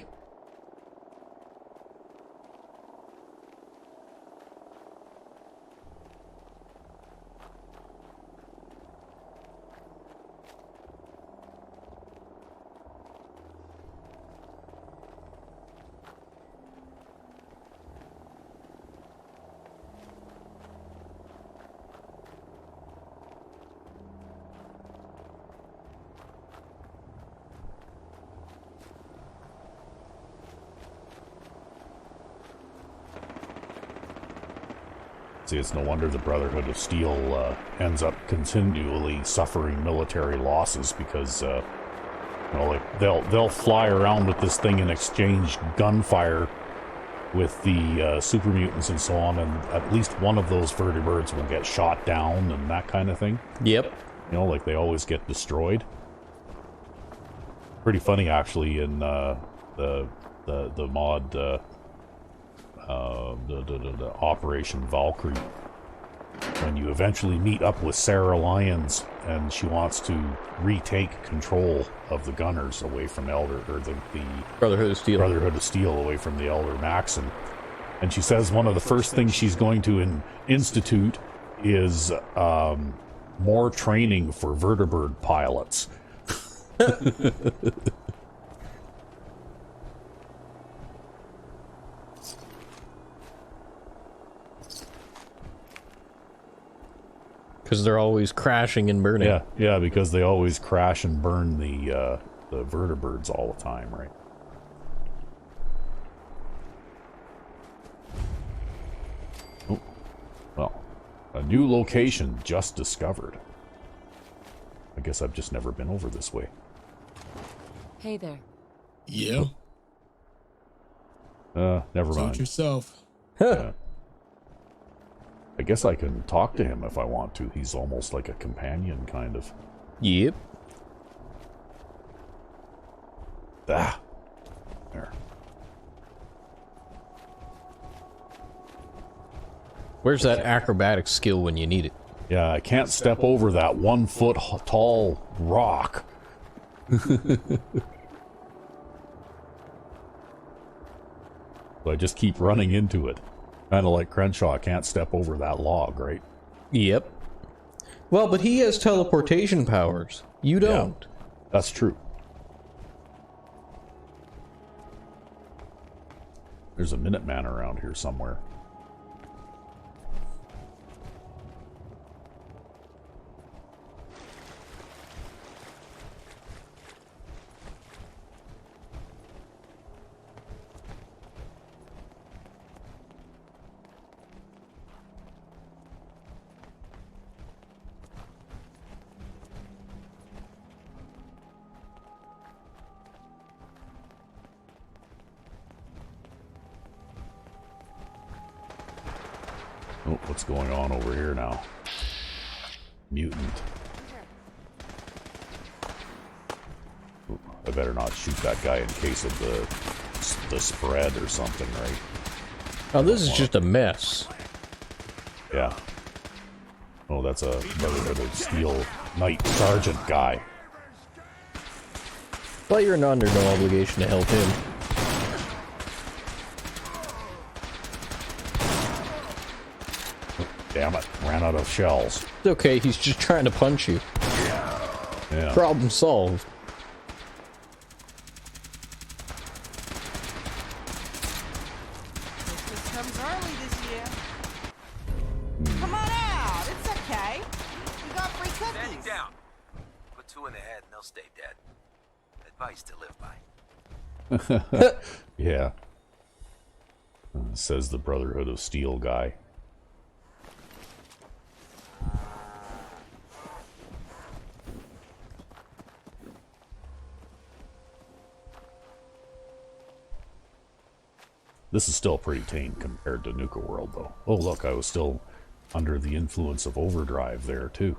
See, it's no wonder the Brotherhood of Steel ends up continually suffering military losses because, you know, like they'll fly around with this thing and exchange gunfire with the super mutants and so on, and at least one of those vertibirds will get shot down and that kind of thing. Yep. You know, like they always get destroyed. Pretty funny, actually, in the mod. The Operation Valkyrie, when you eventually meet up with Sarah Lyons and she wants to retake control of the Gunners away from the Brotherhood of Steel away from the Elder Maxon, and she says one of the first things she's going to institute is more training for vertibird pilots. Because they're always crashing and burning. Yeah, because they always crash and burn the vertibirds all the time, right? Oh, well, a new location just discovered. I guess I've just never been over this way. Hey there. Yeah. Never Suit mind. yourself. Yeah. I guess I can talk to him if I want to. He's almost like a companion, kind of. Yep. Ah. There. Where's that acrobatic skill when you need it? Yeah, I can't step over that 1 foot tall rock. So I just keep running into it. Kind of like Crenshaw can't step over that log, right? Yep. Well, but he has teleportation powers. You don't. Yeah, that's true. There's a Minuteman around here somewhere. Oh, what's going on over here now? Mutant. Ooh, I better not shoot that guy in case of the spread or something, right? Oh, this is just a mess. Yeah. Oh, that's a Brotherhood of Steel Knight Sergeant guy. Well, you're under no obligation to help him. Damn it, ran out of shells. It's okay, he's just trying to punch you. Yeah. Problem solved. Christmas comes early this year. Come on out. It's okay. We got free cookies. Standing down. Put 2 in the head and they'll stay dead. Advice to live by. Yeah. Says the Brotherhood of Steel guy. This is still pretty tame compared to Nuka World, though. Oh, look, I was still under the influence of overdrive there, too.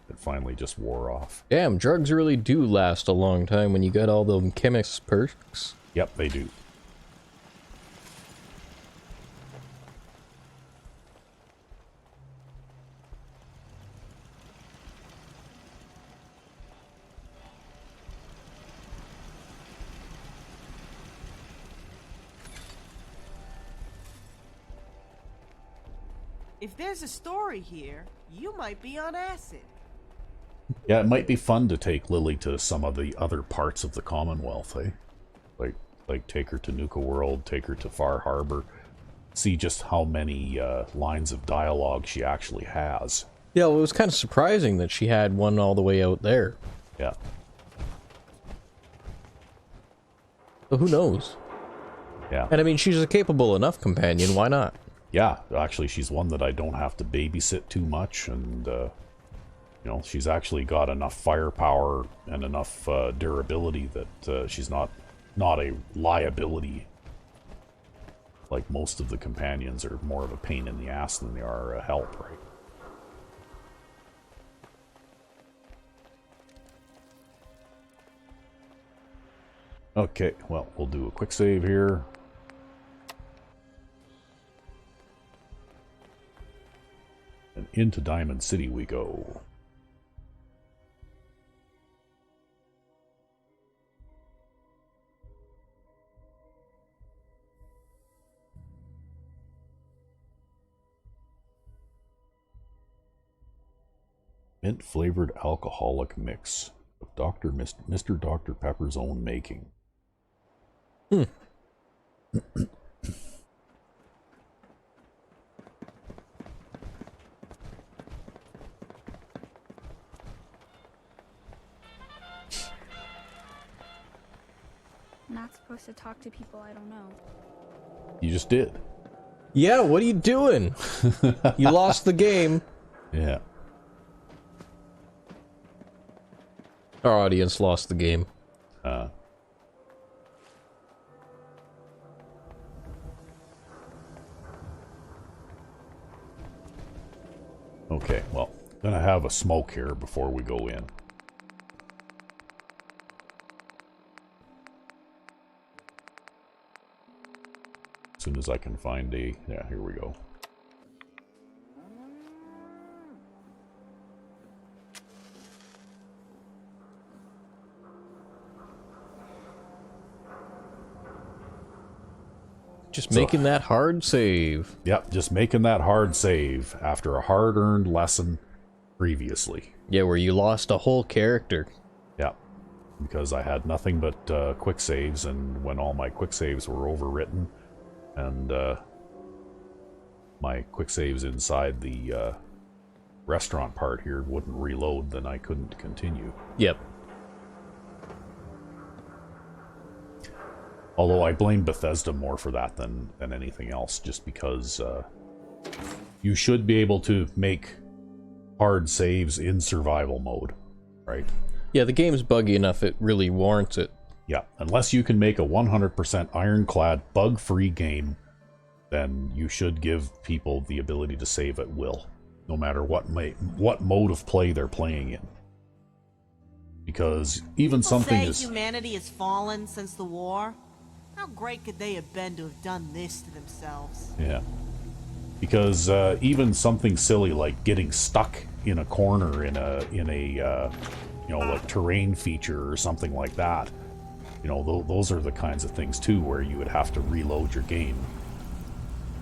It finally just wore off. Damn, drugs really do last a long time when you got all them chemist's perks. Yep, they do. If there's a story here, you might be on acid. Yeah, it might be fun to take Lily to some of the other parts of the Commonwealth, eh? Like take her to Nuka World, take her to Far Harbor, see just how many lines of dialogue she actually has. Yeah, well, it was kind of surprising that she had one all the way out there. Yeah. So who knows? Yeah. And I mean, she's a capable enough companion, why not? Yeah, actually, she's one that I don't have to babysit too much, and, you know, she's actually got enough firepower and enough durability that she's not a liability. Like most of the companions are more of a pain in the ass than they are a help, right? Okay, well, we'll do a quick save here. And into Diamond City we go. Mint-flavored alcoholic mix of Mr. Dr. Pepper's own making. Hmm. Not supposed to talk to people I don't know. You just did. Yeah, what are you doing? You lost the game. Yeah. Our audience lost the game. Okay, well, gonna have a smoke here before we go in. As soon as I can find a... Yeah, here we go. Just making that hard save. Yep, just making that hard save after a hard-earned lesson previously. Yeah, where you lost a whole character. Yep, because I had nothing but quick saves, and when all my quick saves were overwritten, and my quick saves inside the restaurant part here wouldn't reload, then I couldn't continue. Yep. Although I blame Bethesda more for that than anything else, just because you should be able to make hard saves in survival mode, right? Yeah, the game's buggy enough it really warrants it. Yeah, unless you can make a 100% ironclad, bug-free game, then you should give people the ability to save at will, no matter what mode of play they're playing in. Because even People something say is... humanity has fallen since the war. How great could they have been to have done this to themselves? Yeah. Because even something silly like getting stuck in a corner in a you know, like terrain feature or something like that, you know, those are the kinds of things too where you would have to reload your game,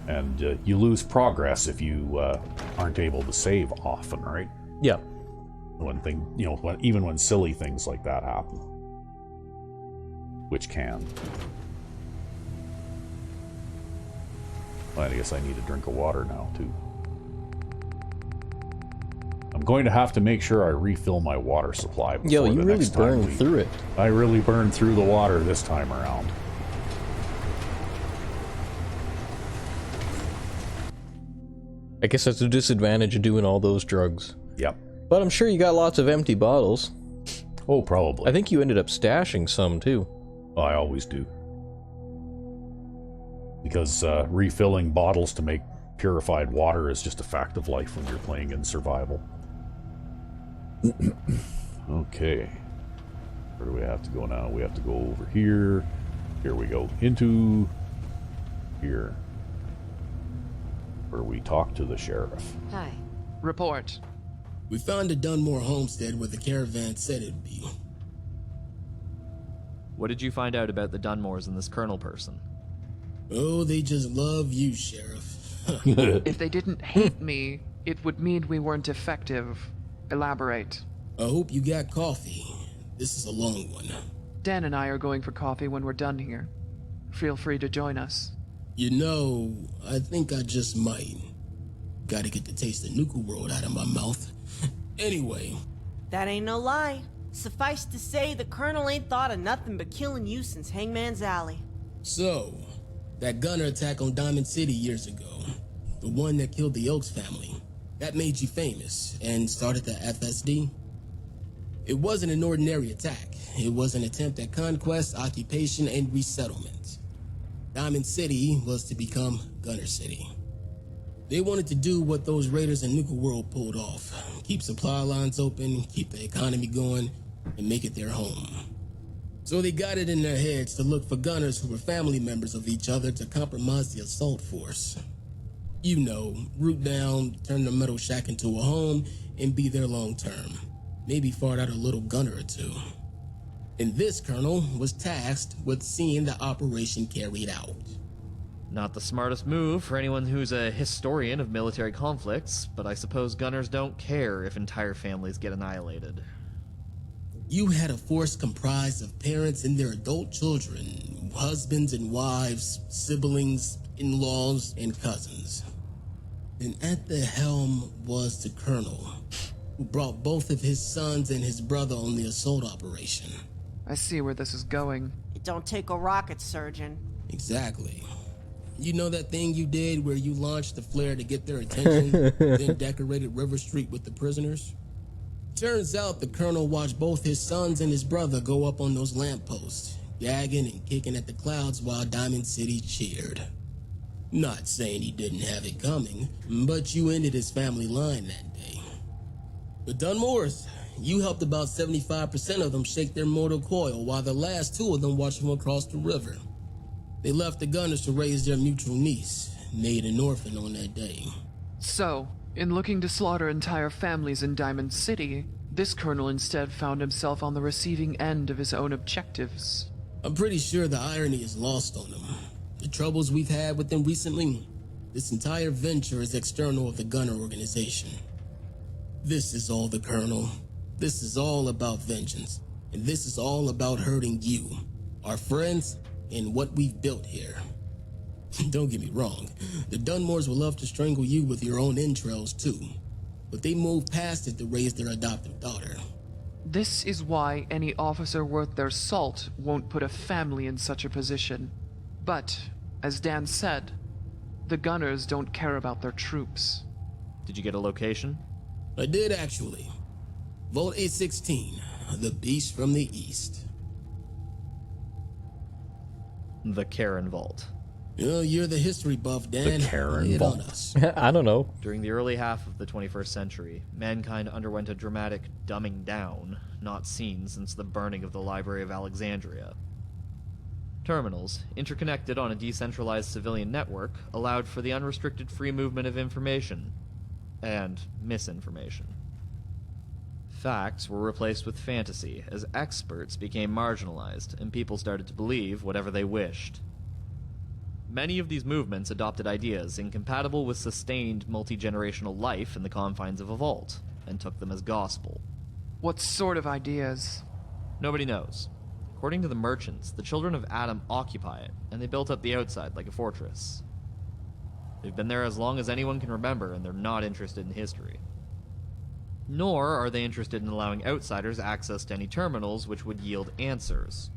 and you lose progress if you aren't able to save often, right? Yeah. You know, even when silly things like that happen, which can. Well, I guess I need a drink of water now, too. I'm going to have to make sure I refill my water supply before Yo, you the really next time burned through it. I really burned through the water this time around. I guess that's a disadvantage of doing all those drugs. Yep. But I'm sure you got lots of empty bottles. Oh, probably. I think you ended up stashing some, too. I always do. Because refilling bottles to make purified water is just a fact of life when you're playing in survival. Okay. Where do we have to go now? We have to go over here. Here we go. Into here. Where we talk to the sheriff. Hi. Report. We found a Dunmore homestead where the caravan said it'd be. What did you find out about the Dunmores and this colonel person? Oh, they just love you, Sheriff. If they didn't hate me, it would mean we weren't effective. Elaborate. I hope you got coffee. This is a long one. Dan and I are going for coffee when we're done here. Feel free to join us. You know, I think I just might. Gotta get the taste of Nuka World out of my mouth. Anyway. That ain't no lie. Suffice to say, the Colonel ain't thought of nothing but killing you since Hangman's Alley. So, that gunner attack on Diamond City years ago, the one that killed the Oaks family, that made you famous and started the FSD? It wasn't an ordinary attack. It was an attempt at conquest, occupation, and resettlement. Diamond City was to become Gunner City. They wanted to do what those raiders in Nuka World pulled off. Keep supply lines open, keep the economy going, and make it their home. So they got it in their heads to look for gunners who were family members of each other to compromise the assault force. You know, root down, turn the metal shack into a home, and be there long term. Maybe fart out a little gunner or two. And this colonel was tasked with seeing the operation carried out. Not the smartest move for anyone who's a historian of military conflicts, but I suppose gunners don't care if entire families get annihilated. You had a force comprised of parents and their adult children, husbands and wives, siblings, in-laws, and cousins. And at the helm was the colonel, who brought both of his sons and his brother on the assault operation. I see where this is going. It don't take a rocket surgeon. Exactly. You know that thing you did where you launched the flare to get their attention, then decorated River Street with the prisoners? Turns out the colonel watched both his sons and his brother go up on those lampposts, gagging and kicking at the clouds while Diamond City cheered. Not saying he didn't have it coming, but you ended his family line that day. The Dunmores, you helped about 75% of them shake their mortal coil while the last 2 of them watched them across the river. They left the gunners to raise their mutual niece, made an orphan on that day. So, in looking to slaughter entire families in Diamond City, this colonel instead found himself on the receiving end of his own objectives. I'm pretty sure the irony is lost on him. The troubles we've had with them recently, this entire venture is external of the Gunner organization. This is all the colonel. This is all about vengeance. And this is all about hurting you, our friends, and what we've built here. Don't get me wrong, the Dunmores will love to strangle you with your own entrails too, but they moved past it to raise their adoptive daughter. This is why any officer worth their salt won't put a family in such a position. But, as Dan said, the gunners don't care about their troops. Did you get a location? I did actually. Vault A16, the beast from the east. The Karen Vault. You're the history buff, Dan. The Karen Lay it Vault. on us. I don't know. During the early half of the 21st century, mankind underwent a dramatic dumbing down, not seen since the burning of the Library of Alexandria. terminals, interconnected on a decentralized civilian network, allowed for the unrestricted free movement of information and misinformation. Facts were replaced with fantasy as experts became marginalized and people started to believe whatever they wished. Many of these movements adopted ideas incompatible with sustained multi-generational life in the confines of a vault and took them as gospel. What sort of ideas? Nobody knows. According to the merchants, the children of Adam occupy it, and they built up the outside like a fortress. They've been there as long as anyone can remember, and they're not interested in history. Nor are they interested in allowing outsiders access to any terminals which would yield answers.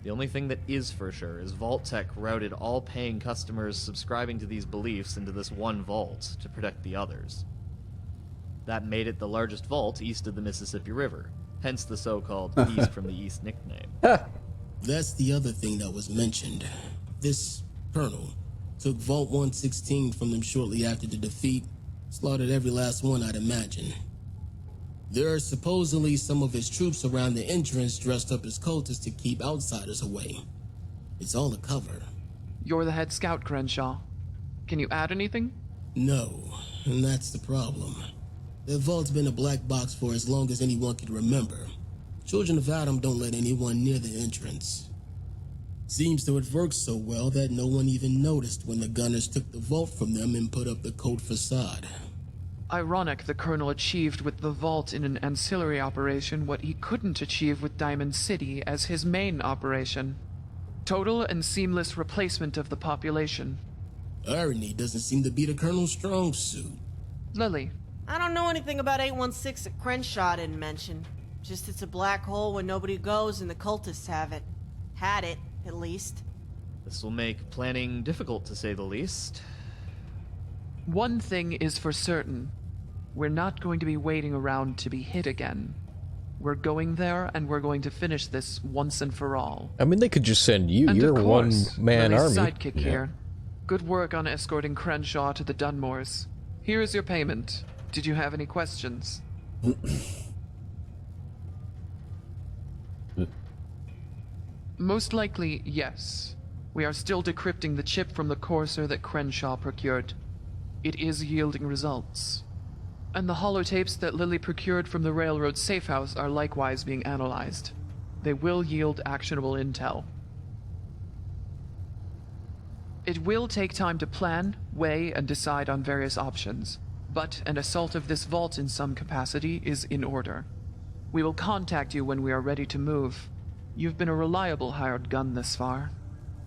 The only thing that is for sure is Vault Tech routed all paying customers subscribing to these beliefs into this one vault to protect the others. That made it the largest vault east of the Mississippi River, hence the so-called Beast from the East nickname. That's the other thing that was mentioned. This colonel took Vault 116 from them shortly after the defeat, slaughtered every last one, I'd imagine. There are supposedly some of his troops around the entrance dressed up as cultists to keep outsiders away. It's all a cover. You're the head scout, Crenshaw. Can you add anything? No, and that's the problem. The vault's been a black box for as long as anyone can remember. Children of Adam don't let anyone near the entrance. Seems to have worked so well that no one even noticed when the gunners took the vault from them and put up the coat facade. Ironic the Colonel achieved with the vault in an ancillary operation what he couldn't achieve with Diamond City as his main operation. Total and seamless replacement of the population. Irony doesn't seem to be the Colonel's strong suit. Lily. I don't know anything about 816 that Crenshaw didn't mention. Just it's a black hole where nobody goes and the cultists have it. Had it, at least. This will make planning difficult, to say the least. One thing is for certain. We're not going to be waiting around to be hit again. We're going there, and we're going to finish this once and for all. I mean, they could just send you. And You're a course, one-man Lily's army. Sidekick here. Good work on escorting Crenshaw to the Dunmores. Here is your payment. Did you have any questions? Most likely, yes. We are still decrypting the chip from the courser that Crenshaw procured. It is yielding results. And the holotapes that Lily procured from the railroad safe house are likewise being analyzed. They will yield actionable intel. It will take time to plan, weigh, and decide on various options, but an assault of this vault in some capacity is in order. We will contact you when we are ready to move. You've been a reliable hired gun this far.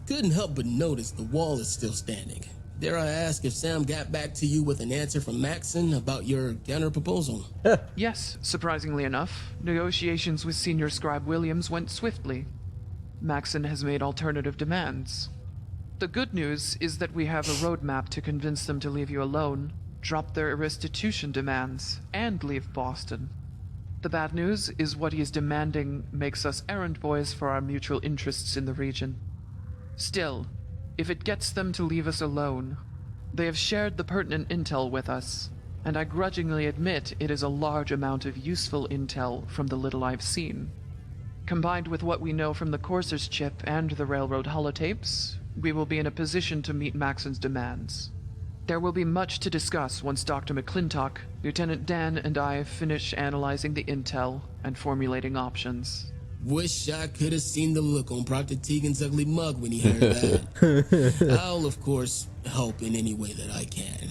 Couldn't help but notice the wall is still standing. Dare I ask if Sam got back to you with an answer from Maxon about your counter proposal? Yes, surprisingly enough, negotiations with Senior Scribe Williams went swiftly. Maxon has made alternative demands. The good news is that we have a roadmap to convince them to leave you alone, drop their restitution demands, and leave Boston. The bad news is what he is demanding makes us errand boys for our mutual interests in the region. Still, if it gets them to leave us alone, they have shared the pertinent intel with us, and I grudgingly admit it is a large amount of useful intel from the little I've seen. Combined with what we know from the Courser's chip and the railroad holotapes, we will be in a position to meet Maxon's demands. There will be much to discuss once Dr. McClintock, Lieutenant Dan, and I finish analyzing the intel and formulating options. Wish I could have seen the look on Proctor Tegan's ugly mug when he heard that. I'll, of course, help in any way that I can.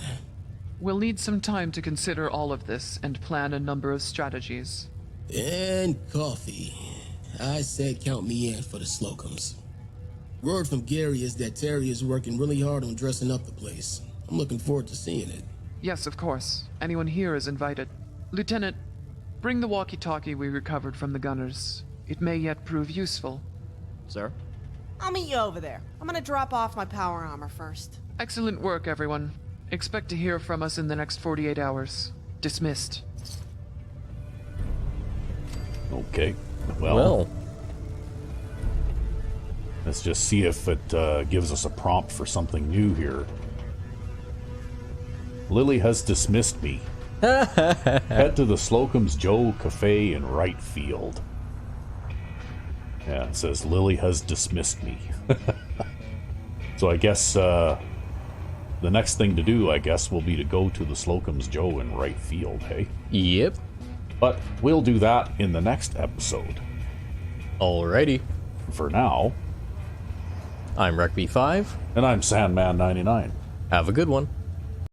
We'll need some time to consider all of this and plan a number of strategies. And coffee. I said count me in for the Slocums. Word from Gary is that Terry is working really hard on dressing up the place. I'm looking forward to seeing it. Yes, of course. Anyone here is invited. Lieutenant, bring the walkie-talkie we recovered from the gunners. It may yet prove useful. Sir? I'll meet you over there. I'm gonna drop off my power armor first. Excellent work, everyone. Expect to hear from us in the next 48 hours. Dismissed. Okay. Well. Let's just see if it gives us a prompt for something new here. Lily has dismissed me. Head to the Slocum's Joe Cafe in Wright Field. Yeah, it says Lily has dismissed me. So I guess the next thing to do, I guess, will be to go to the Slocum's Joe in right field, hey? Yep. But we'll do that in the next episode. Alrighty. For now, I'm Rec B5. And I'm Sandman99. Have a good one.